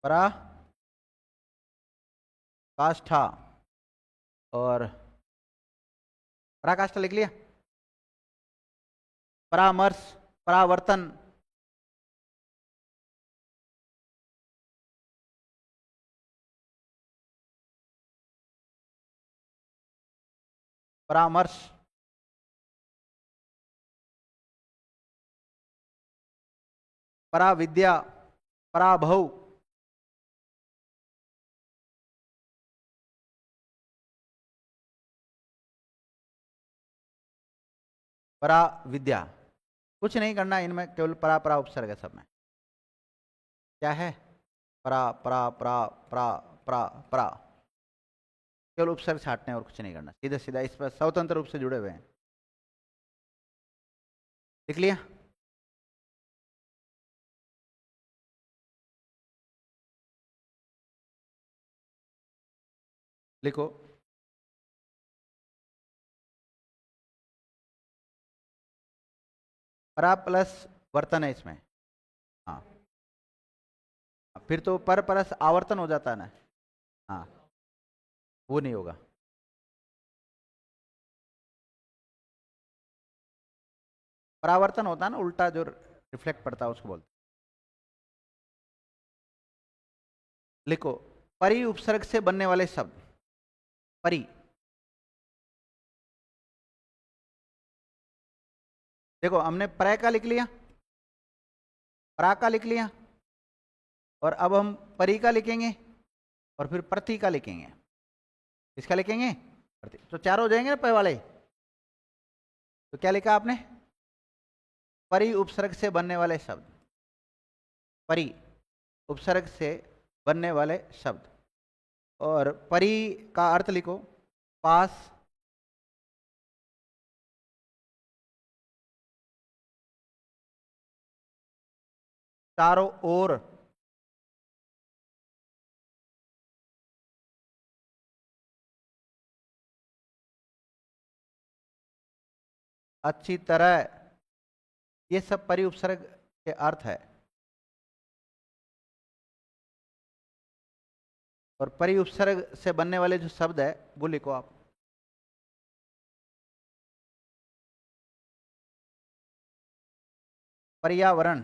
पराकाष्ठा, और पराकाष्ठा लिख लिया, परामर्श, परावर्तन, परामर्श, पराविद्या, पराभव, पराविद्या। कुछ नहीं करना इनमें, केवल परा परा उपसर्ग है सब में। क्या है, परा परा परा परा परा परा, केवल उपसर्ग छाटने और कुछ नहीं करना, सीधा सीधा इस पर स्वतंत्र रूप से जुड़े हुए हैं। लिख लिया, लिखो, परा प्लस वर्तन है इसमें, हाँ, फिर तो पर परस आवर्तन हो जाता है ना, हाँ, वो नहीं होगा। परावर्तन होता है ना, उल्टा जो रिफ्लेक्ट पड़ता है उसको बोलते। लिखो, परि उपसर्ग से बनने वाले शब्द, परि, देखो हमने प्र का लिख लिया, परा का लिख लिया, और अब हम परि का लिखेंगे, और फिर प्रति का लिखेंगे। किसका लिखेंगे, प्रति। तो चार हो जाएंगे ना प वाले। तो क्या लिखा आपने, परि उपसर्ग से बनने वाले शब्द, परि उपसर्ग से बनने वाले शब्द। और परि का अर्थ लिखो, पास। चारों ओर। अच्छी तरह। ये सब परि उपसर्ग के अर्थ है। और परि उपसर्ग से बनने वाले जो शब्द है वो लिखो आप। पर्यावरण।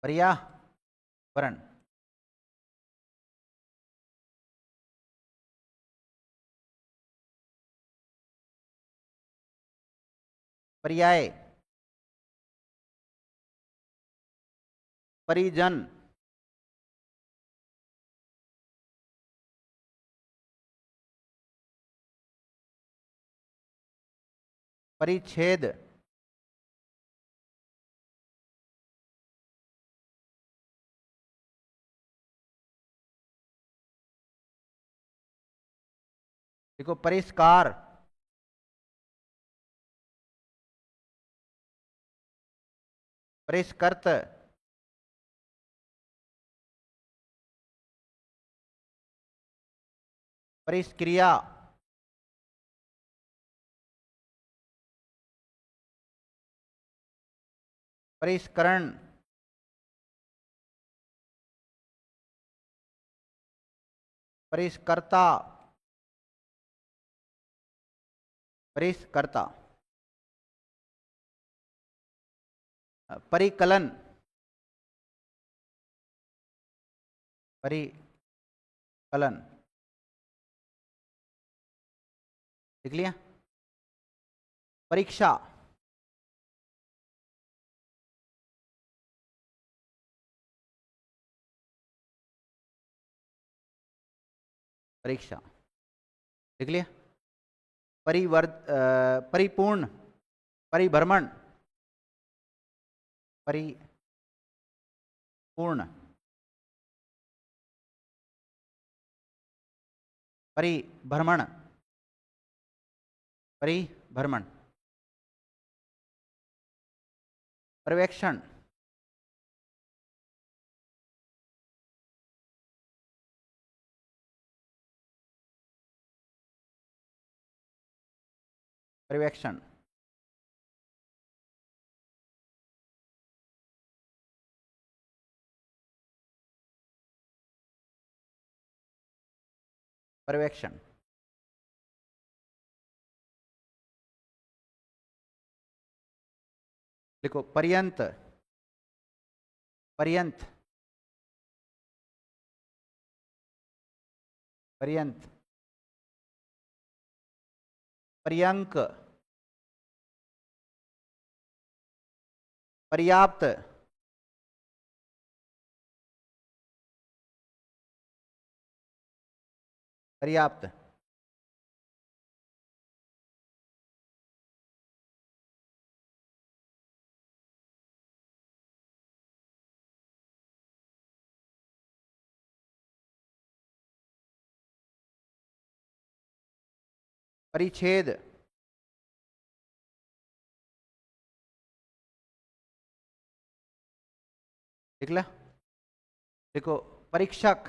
पर्यावरण। पर्याय। परिजन। परिच्छेद। देखो, परिष्कार। परिष्कृत। परिष्क्रिया। परिष्करण। परिष्कर्ता। परिष्कर्ता। परिकलन। परिकलन। लिख लिया। परीक्षा। परीक्षा। लिख लिया। परिपूर्ण। परिभ्रमण। परिपूर्ण। परिभ्रमण। परिभ्रमण। पर्यवेक्षण। पर्यवेक्षण। पर्यवेक्षण। लिखो, पर्यंत। पर्यंत। पर्यंत। पर्यंक। पर्याप्त। पर्याप्त। परिच्छेद। लिखला। देखो, परीक्षक।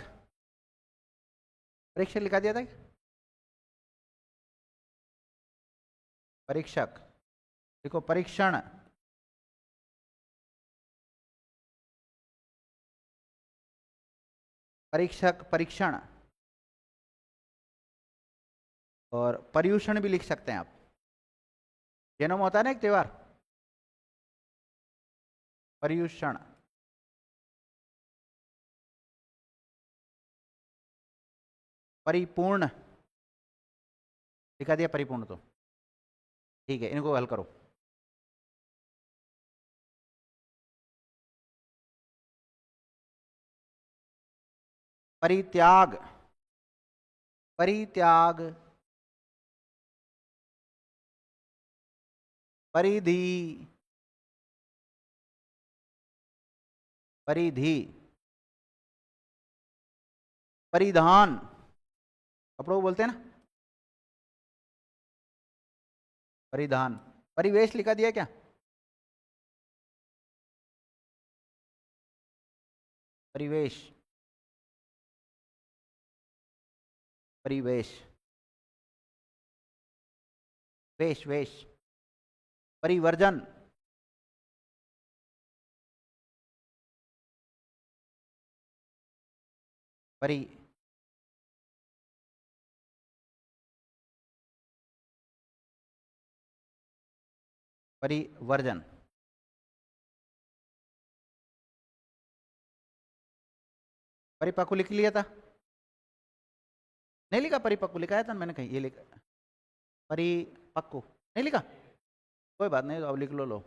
परीक्षक लिखा दिया था क्या? परीक्षक। देखो, परीक्षण। परीक्षक, परीक्षण। और पर्यूषण भी लिख सकते हैं आप। जन्म होता है ना एक त्योहार, पर्यूषण। परिपूर्ण। लिखा दिया परिपूर्ण तो। ठीक है, इनको हल करो। परित्याग। परित्याग। परिधि। परिधि। परिधान, कपड़ों को बोलते हैं ना परिधान। परिवेश लिखा दिया क्या? परिवेश, परिवेश, वेश, वेश, परिवर्जन, परि, परिवर्जन, परिपक्व लिख लिया था? नहीं लिखा? परिपक्व लिखाया था मैंने कहीं, ये लिखा परिपक्व नहीं लिखा? कोई बात नहीं, तो अब लिख लो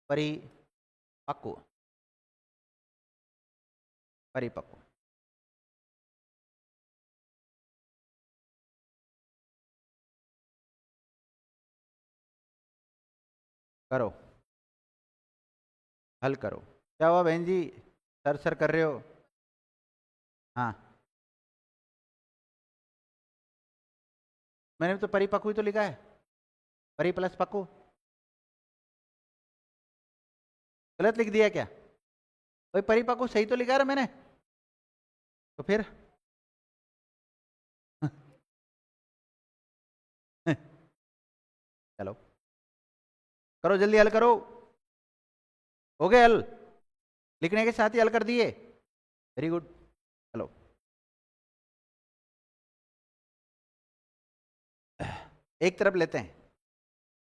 परिपक्व, परिपक्व। करो, हल करो। क्या हुआ बहन जी, सर सर कर रहे हो? हाँ, मैंने तो परिपक्व ही तो लिखा है, परि प्लस पक्व। गलत लिख दिया क्या? भाई परिपक्व सही तो लिखा है मैंने, तो फिर चलो करो, जल्दी हल करो। हो गए हल? लिखने के साथ ही हल कर दिए? Very good. चलो एक तरफ लेते हैं।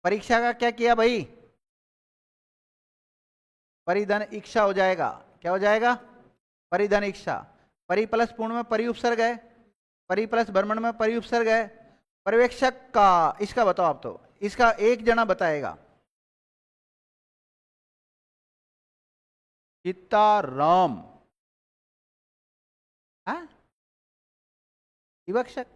परीक्षा का क्या किया भाई? परिधन इच्छा हो जाएगा। क्या हो जाएगा? परिधन इच्छा। परि प्लस पूर्ण में परि उपसर्ग है, परि प्लस भ्रमण में परि उपसर्ग है। पर्यवेक्षक का इसका बताओ आप, तो इसका एक जना बताएगा। सीताराम, हाँ विवक्षक।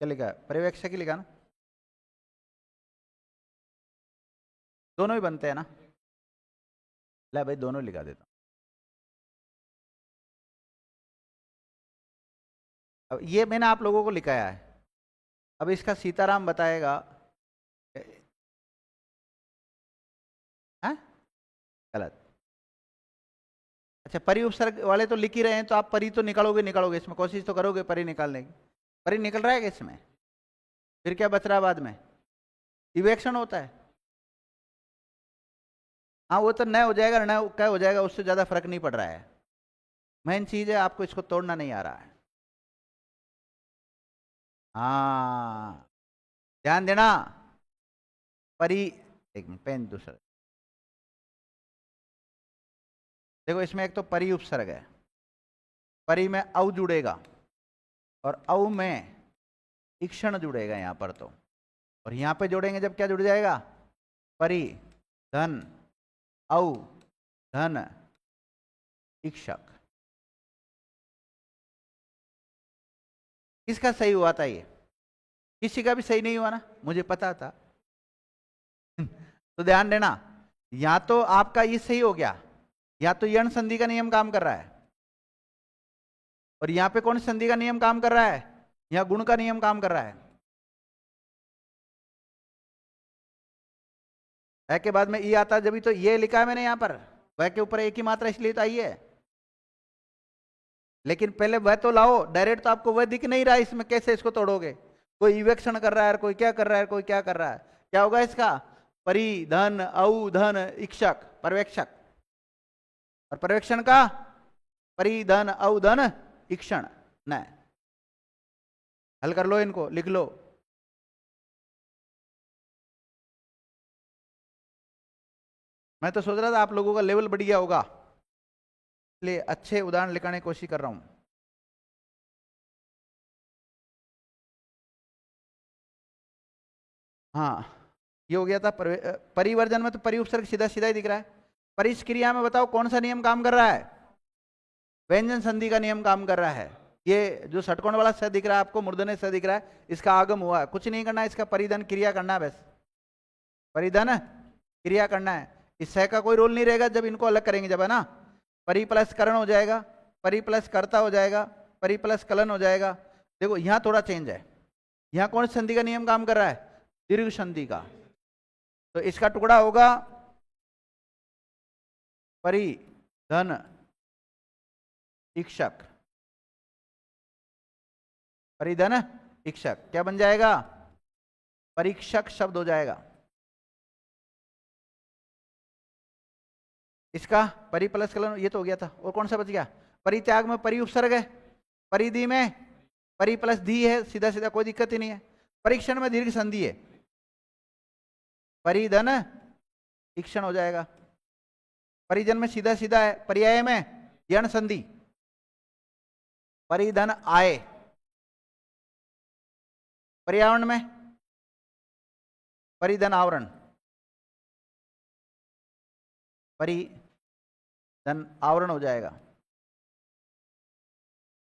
क्या लिखा है? पर्यवेक्षक ही लिखा ना? दोनों ही बनते हैं ना? ले भाई दोनों लिखा देता हूं। अब ये मैंने आप लोगों को लिखाया है, अब इसका सीताराम बताएगा। हाँ गलत। अच्छा परि उपसर्ग वाले तो लिख ही रहे हैं, तो आप परि तो निकालोगे, निकालोगे इसमें, कोशिश तो करोगे परि निकालने की। परि निकल रहा है क्या इसमें? फिर क्या बच रहा है बाद में? इवेक्शन होता है। हाँ वो तो न हो जाएगा, न क्या हो जाएगा, उससे ज्यादा फर्क नहीं पड़ रहा है। मेन चीज है आपको इसको तोड़ना नहीं आ रहा है। हाँ ध्यान देना। परि, एक मिनट पेन दूसरा, देखो इसमें एक तो परि उपसर्ग है, परि में औ जुड़ेगा और औ में इक्षण जुड़ेगा यहां पर, तो और यहां पे जोड़ेंगे जब क्या जुड़ जाएगा? परि धन औ धन इक्षक। किसका सही हुआ था ये? किसी का भी सही नहीं हुआ ना, मुझे पता था। तो ध्यान देना, या तो आपका ये सही हो गया, या तो यण संधि का नियम काम कर रहा है। और यहां पे कौन संधि का नियम काम कर रहा है? यहां गुण का नियम काम कर रहा है के बाद में ई आता, जब तो ये लिखा है मैंने यहां पर, वह के ऊपर एक ही मात्रा इसलिए तो आई है। लेकिन पहले वह तो लाओ, डायरेक्ट तो आपको वह दिख नहीं रहा है इसमें, कैसे इसको तोड़ोगे? कोई इवेक्शन कर रहा है, कोई क्या कर रहा है, कोई क्या कर रहा है। क्या होगा इसका? परि धन औ धन इक्षक, पर्यवेक्षक। और पर्यवेक्षण का परि धन औ धन इक्षण न। हल कर लो, इनको लिख लो। मैं तो सोच रहा था आप लोगों का लेवल बढ़ गया होगा, इसलिए अच्छे उदाहरण लिखाने की कोशिश कर रहा हूं। हाँ ये हो गया था परिवर्जन में, तो परि उपसर्ग सीधा सीधा ही दिख रहा है। पर इस क्रिया में बताओ कौन सा नियम काम कर रहा है? व्यंजन संधि का नियम काम कर रहा है। ये जो षटकोण वाला स दिख रहा है आपको, मूर्धन्य स दिख रहा है, इसका आगम हुआ है, कुछ नहीं करना है, इसका परिधन क्रिया करना है बस, परिधन क्रिया करना है। इस स का कोई रोल नहीं रहेगा जब इनको अलग करेंगे, जब, है ना, परि प्लस करण हो जाएगा, परि प्लस कर्ता हो जाएगा, परि प्लस कलन हो जाएगा। देखो यहां थोड़ा चेंज है, यहां कौन संधि का नियम काम कर रहा है? दीर्घ संधि का। तो इसका टुकड़ा होगा परिधन इक्षक, परिधन इक्षक क्या बन जाएगा? परीक्षक शब्द हो जाएगा। इसका परि प्लस कलन ये तो हो गया था, और कौन सा बच गया? परित्याग में परि उपसर्ग है, परिधि में परि प्लस धी है, सीधा सीधा कोई दिक्कत ही नहीं है। परीक्षण में दीर्घ संधि है, परिधन इक्षण हो जाएगा। परिजन में सीधा सीधा है, पर्याय में यण संधि, परिधन आए। पर्यावरण में परिधन आवरण, परिधन आवरण हो जाएगा।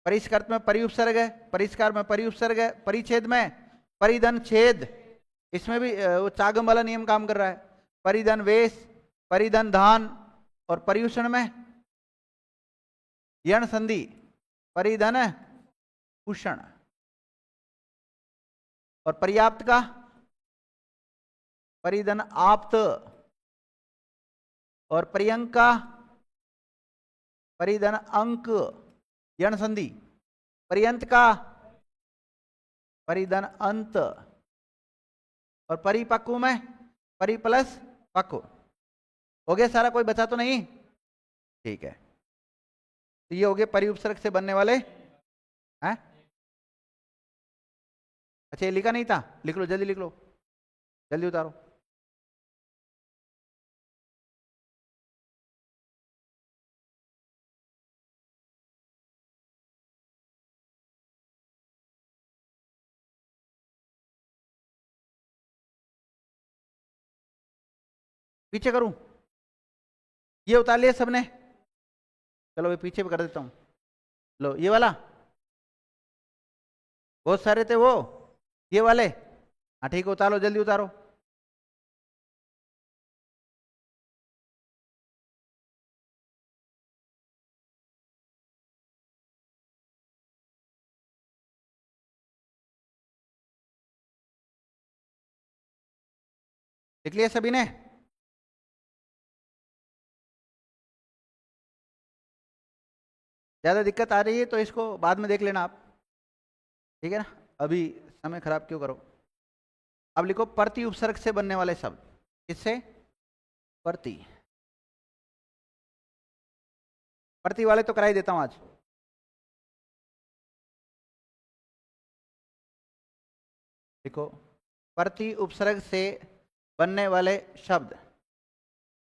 परिष्कृत में परि उपसर्ग है, परिष्कार में परि उपसर्ग है, परिच्छेद में परिधन छेद, इसमें भी वो चागम वाला नियम काम कर रहा है। परिधन वेश, परिधन धान, और पर्यूषण में यण संधि, परिधन उषण। और पर्याप्त का परिधन आप्त, और पर्यंक का परिधन अंक यण संधि, पर्यंत का परिधन अंत, और परिपक्व में परि प्लस पक्व। हो गया सारा, कोई बचा तो नहीं? ठीक है, तो ये हो गए परि उपसर्ग से बनने वाले हैं। अच्छा ये लिखा नहीं था, लिख लो, जल्दी लिख लो, जल्दी उतारो। पीछे करूं? ये उतार लिया सबने? चलो ये पीछे भी कर देता हूं। लो ये वाला, बहुत सारे थे वो, ये वाले, हाँ ठीक है, उतारो, जल्दी उतारो। लिख लिया सभी ने? ज्यादा दिक्कत आ रही है तो इसको बाद में देख लेना आप, ठीक है ना, अभी समय खराब क्यों करो। अब लिखो प्रति उपसर्ग से बनने वाले शब्द। किससे? प्रति। प्रति वाले तो करा ही देता हूं आज। देखो प्रति उपसर्ग से बनने वाले शब्द,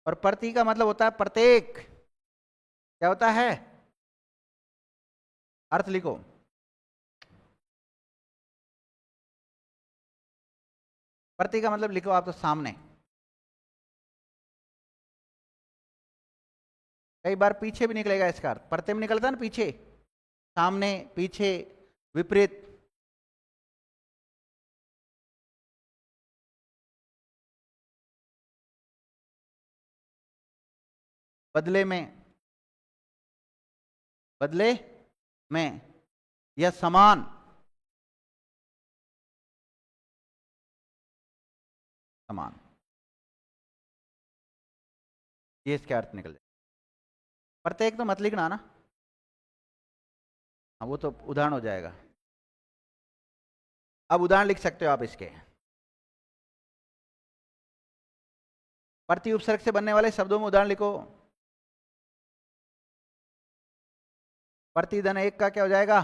और प्रति का मतलब होता है प्रत्येक। क्या होता है? अर्थ लिखो। प्रति का मतलब लिखो आप तो सामने। कई बार पीछे भी निकलेगा इसका अर्थ, प्रत्यय में निकलता है ना, पीछे, सामने, पीछे, विपरीत। बदले में, बदले में, या समान, समान, ये इसके अर्थ निकल जाए। प्रत्येक तो मत लिखना ना, हाँ वो तो उदाहरण हो जाएगा। अब उदाहरण लिख सकते हो आप इसके। प्रति उपसर्ग से बनने वाले शब्दों में उदाहरण लिखो। प्रतिधन एक का क्या हो जाएगा?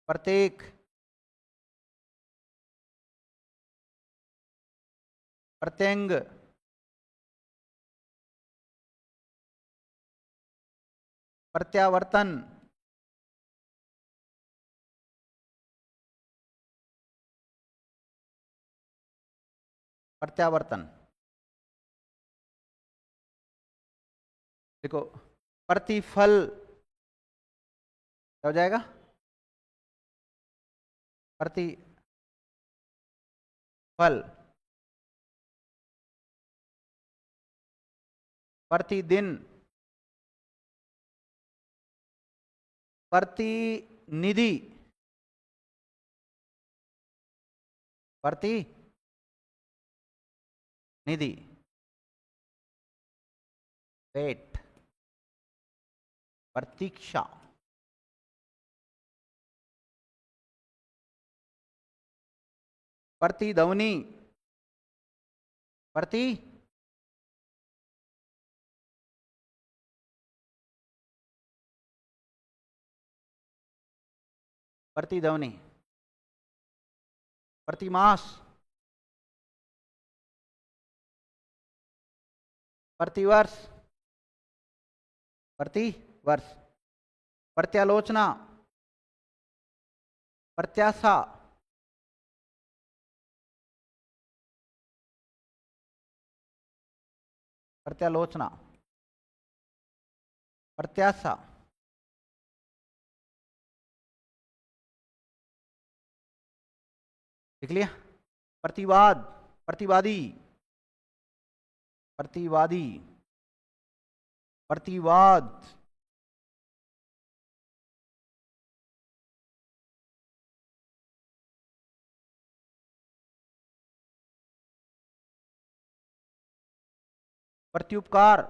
प्रत्येक। प्रत्यंग, प्रत्यावर्तन, प्रत्यावर्तन, देखो, प्रतिफल क्या हो जाएगा? प्रतिफल। प्रतिदिन। प्रतिनिधि। प्रतिनिधि। वेट। प्रतीक्षा। प्रतिध्वनि। प्रति प्रतिध्वनि। प्रतिमास। प्रतिवर्ष। प्रतिवर्ष। प्रत्यालोचना। प्रत्याशा। प्रत्यालोचना। प्रत्याशा। लिख लिया? प्रतिवाद। प्रतिवादी। प्रतिवादी। प्रतिवाद। प्रत्युपकार।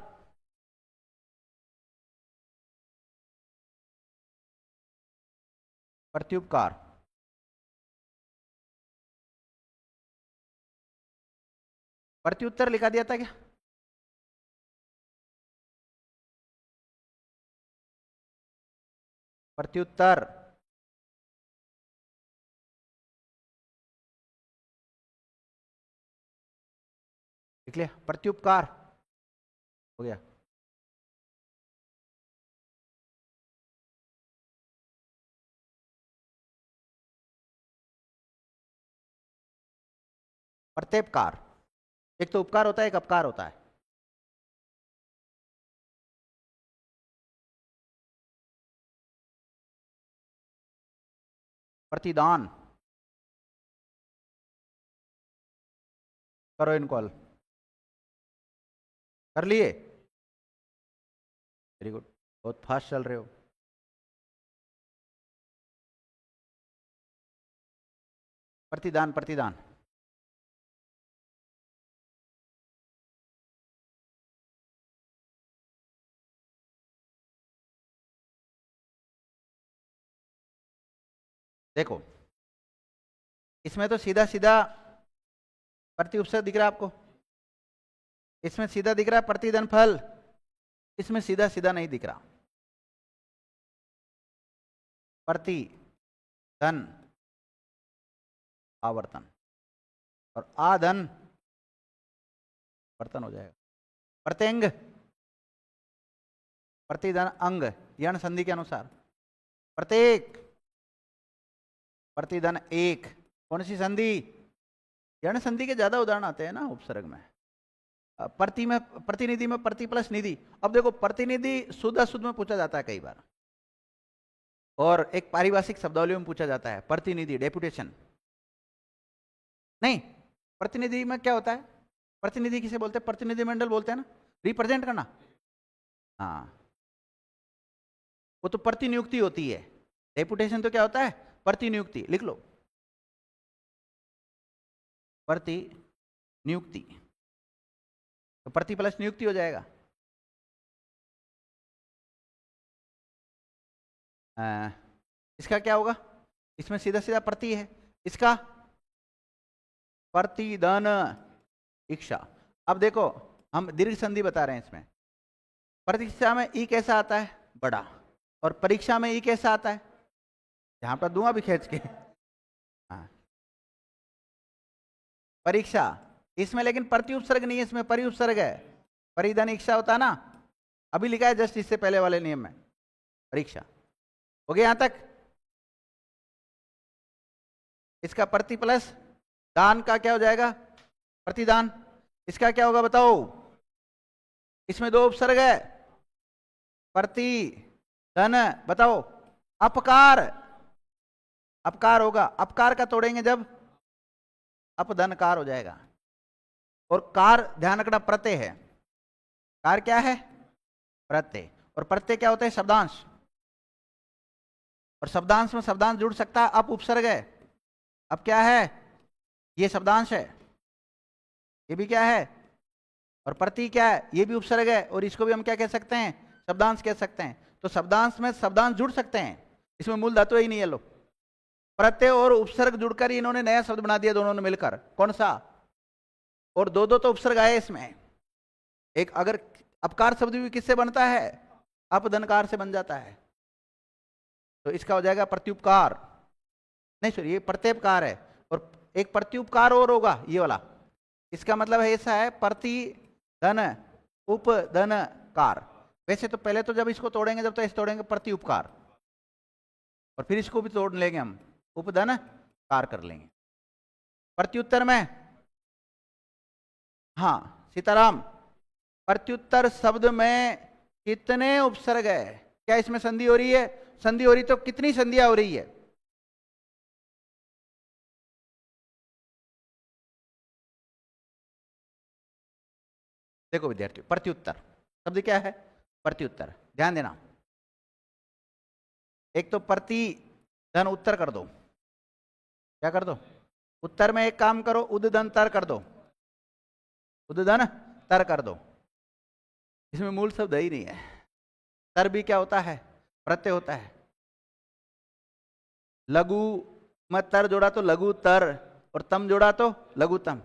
प्रत्युपकार। प्रत्युत्तर लिखा दिया था क्या? प्रत्युत्तर। लिख लिया? प्रत्युपकार हो गया। प्रत्येपकार। एक तो उपकार होता है, एक अपकार होता है। प्रतिदान। करो इनको हल। कर लिए? वेरी गुड, बहुत फास्ट चल रहे हो। प्रतिदान। प्रतिदान। देखो, इसमें तो सीधा सीधा प्रति उपसर्ग दिख रहा है आपको, इसमें सीधा दिख रहा है प्रतिधन फल, इसमें सीधा सीधा नहीं दिख रहा। प्रति धन आवर्तन और आधन वर्तन हो जाएगा। प्रत्यंग। प्रतिधन अंग यण संधि के अनुसार। प्रत्येक। प्रतिधन एक। कौन सी संधि? यण संधि के ज्यादा उदाहरण आते हैं ना उपसर्ग में। प्रति में, प्रतिनिधि में प्रति प्लस निधि। अब देखो, प्रतिनिधि शुद्ध अशुद्ध में पूछा जाता है कई बार, और एक पारिभाषिक शब्दावली में पूछा जाता है प्रतिनिधि, डेपुटेशन। नहीं, प्रतिनिधि में क्या होता है? प्रतिनिधि किसे बोलते हैं? प्रतिनिधि मंडल बोलते हैं ना, रिप्रेजेंट करना। हाँ, वो तो प्रतिनियुक्ति होती है। डेपुटेशन तो क्या होता है? प्रतिनियुक्ति। लिख लो, प्रतिनियुक्ति। तो प्रति प्लस नियुक्ति हो जाएगा। इसका क्या होगा? इसमें सीधा सीधा प्रति है, इसका प्रतिधन इच्छा। अब देखो, हम दीर्घ संधि बता रहे हैं इसमें। परीक्षा में ई कैसा आता है? बड़ा। और परीक्षा में ई कैसा आता है? यहां पर दूंगा भी खींच के। हाँ, परीक्षा। इसमें लेकिन प्रति उपसर्ग नहीं है, इसमें परि उपसर्ग है। परिधन इच्छा होता है ना, अभी लिखा है जस्ट इससे पहले वाले नियम में परीक्षा। हो गया यहां तक? इसका प्रति प्लस दान का क्या हो जाएगा? प्रतिदान। इसका क्या होगा बताओ? इसमें दो उपसर्ग है, प्रति धन, बताओ अपकार, अपकार होगा, अपकार का तोड़ेंगे जब अपधनकार हो जाएगा। और कार ध्यान रखना प्रत्यय है, कार क्या है, प्रत्यय, और प्रत्यय क्या होता है, शब्दांश, और शब्दांश में शब्दांश जुड़ सकता है, अप उपसर्ग है, अब क्या है, ये शब्दांश है, ये भी क्या है, और प्रति क्या है, ये भी उपसर्ग है, और इसको भी हम क्या कह सकते हैं, शब्दांश कह सकते हैं। तो शब्दांश में शब्दांश जुड़ सकते हैं, इसमें मूल धातु ही नहीं है। लो, प्रत्यय और उपसर्ग जुड़कर इन्होंने नया शब्द बना दिया, दोनों ने मिलकर, कौन सा, और दो दो तो उपसर्ग आए इसमें। एक अगर अपकार शब्द भी किससे बनता है, अपधनकार से बन जाता है, तो इसका हो जाएगा प्रत्युपकार, नहीं सॉरी ये प्रत्ययपकार है, और एक प्रत्युपकार और होगा ये वाला, इसका मतलब है ऐसा है, प्रति धन उपधनकार। वैसे तो पहले तो जब इसको तोड़ेंगे, जब तो ऐसे तोड़ेंगे प्रत्युपकार, और फिर इसको भी तोड़ लेंगे हम, उपधन कार कर लेंगे। प्रत्युत्तर में, हाँ सीताराम, प्रत्युत्तर शब्द में कितने उपसर्ग है, क्या इसमें संधि हो रही है, संधि हो रही तो कितनी संधियां हो रही है, देखो विद्यार्थियों, प्रत्युत्तर शब्द क्या है, प्रत्युत्तर, ध्यान देना, एक तो प्रति धन उत्तर कर दो, क्या कर दो, उत्तर में एक काम करो, उद्धन तर कर दो, उद्धन तर कर दो, इसमें मूल शब्द ही नहीं है। तर भी क्या होता है, प्रत्यय होता है। लघु में तर जोड़ा तो लघु तर, और तम जोड़ा तो लघुतम,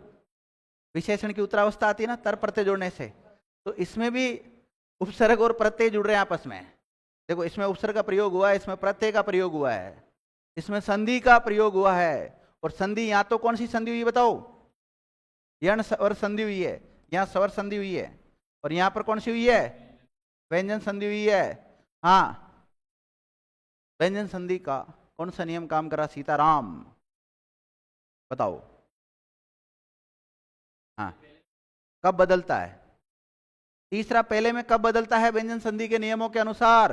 विशेषण की उत्तरावस्था आती है ना तर प्रत्यय जोड़ने से, तो इसमें भी उपसर्ग और प्रत्यय जुड़ रहे हैं आपस में। देखो इसमें उपसर्ग का प्रयोग हुआ है, इसमें प्रत्यय का प्रयोग हुआ है, इसमें संधि का प्रयोग हुआ है, और संधि यहां तो कौन सी संधि हुई है बताओ, यण स्वर संधि हुई है, यहां स्वर संधि हुई है, और यहां पर कौन सी हुई है, व्यंजन संधि हुई है। हाँ, व्यंजन संधि का कौन सा नियम काम करा, सीताराम बताओ। हाँ, कब बदलता है, तीसरा पहले में कब बदलता है, व्यंजन संधि के नियमों के अनुसार,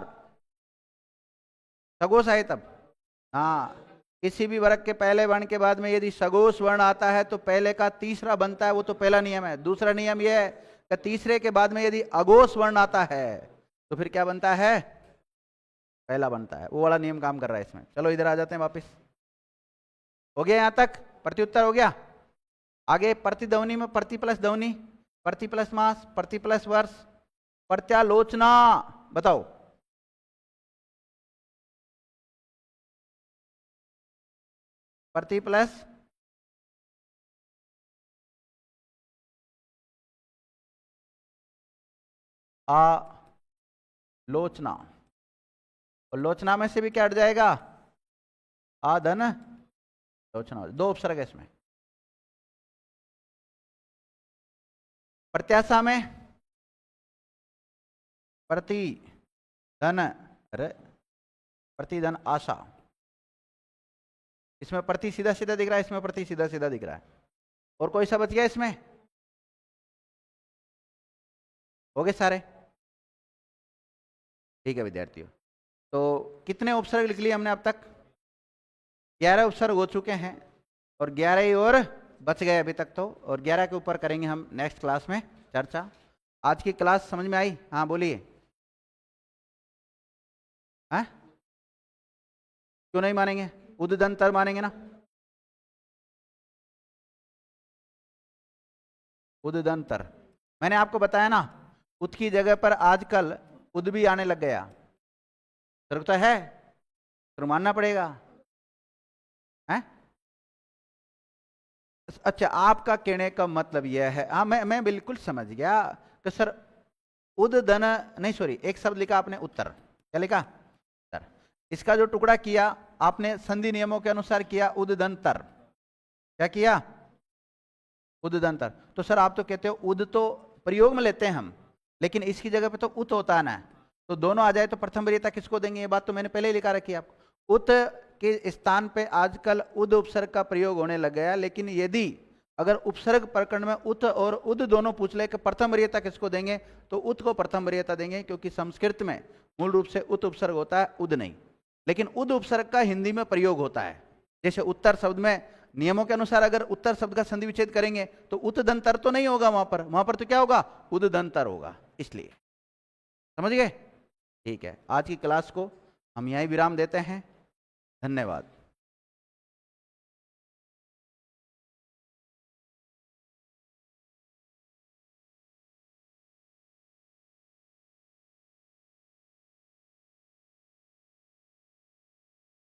सगोष आए तब। हाँ, किसी भी वर्ग के पहले वर्ण के बाद में यदि सगोष वर्ण आता है तो पहले का तीसरा बनता है, वो तो पहला नियम है। दूसरा नियम यह है कि तीसरे के बाद में यदि अघोष वर्ण आता है तो फिर क्या बनता है, पहला बनता है, वो वाला नियम काम कर रहा है इसमें। चलो इधर आ जाते हैं वापस, हो गया यहां तक, प्रत्युत्तर हो गया। आगे प्रतिध्वनि में प्रति प्लस ध्वनि, प्रति प्लस मास, प्रति प्लस वर्ष, प्रत्यालोचना, बताओ प्रति प्लस आलोचना, और लोचना में से भी क्या हट जाएगा, आधन लोचना, दो उपसर्ग है इसमें। प्रत्याशा में प्रति धन प्रतिधन आशा, इसमें प्रति सीधा सीधा दिख रहा है, इसमें प्रति सीधा सीधा दिख रहा है। और कोई सा बच गया इसमें, हो गए सारे, ठीक है विद्यार्थियों। तो कितने उपसर्ग लिख लिए हमने अब तक, 11 उपसर्ग हो चुके हैं, और 11 ही और बच गए अभी तक तो, और 11 के ऊपर करेंगे हम नेक्स्ट क्लास में चर्चा। आज की क्लास समझ में आई, हाँ बोलिए, हाँ क्यों नहीं मानेंगे, उद्दंतर मानेंगे ना, उद्दंतर, मैंने आपको बताया ना, उद की जगह पर आजकल उद भी आने लग गया, तो है तो मानना पड़ेगा, है? अच्छा, आपका कहने का मतलब यह है, हाँ मैं बिल्कुल समझ गया कि सर उद्दन नहीं सॉरी, एक शब्द लिखा आपने उत्तर, क्या लिखा, उत्तर, इसका जो टुकड़ा किया आपने संधि नियमों के अनुसार किया, उद्दंतर, क्या किया, उद्दंतर। तो सर आप तो कहते हो उद तो प्रयोग में लेते हैं हम, लेकिन इसकी जगह पे तो उत होता है ना, तो दोनों आ जाए तो प्रथम वरीयता किसको देंगे, ये बात तो मैंने पहले ही लिखा रखी है आपको। उत के स्थान पे आजकल उद उपसर्ग का प्रयोग होने लग गया, लेकिन यदि अगर उपसर्ग प्रकरण में उत और उद दोनों पूछ ले कि प्रथम वरीयता किसको देंगे, तो उत को प्रथम वरीयता देंगे, क्योंकि संस्कृत में मूल रूप से उत उपसर्ग होता है, उद नहीं। लेकिन उद उपसर्ग का हिंदी में प्रयोग होता है। जैसे उत्तर शब्द में नियमों के अनुसार अगर उत्तर शब्द का संधि विच्छेद करेंगे तो उत दंतर तो नहीं होगा, वहां पर तो क्या होगा, उद दंतर होगा। इसलिए समझ गए? ठीक है, आज की क्लास को हम यहीं विराम देते हैं। धन्यवाद।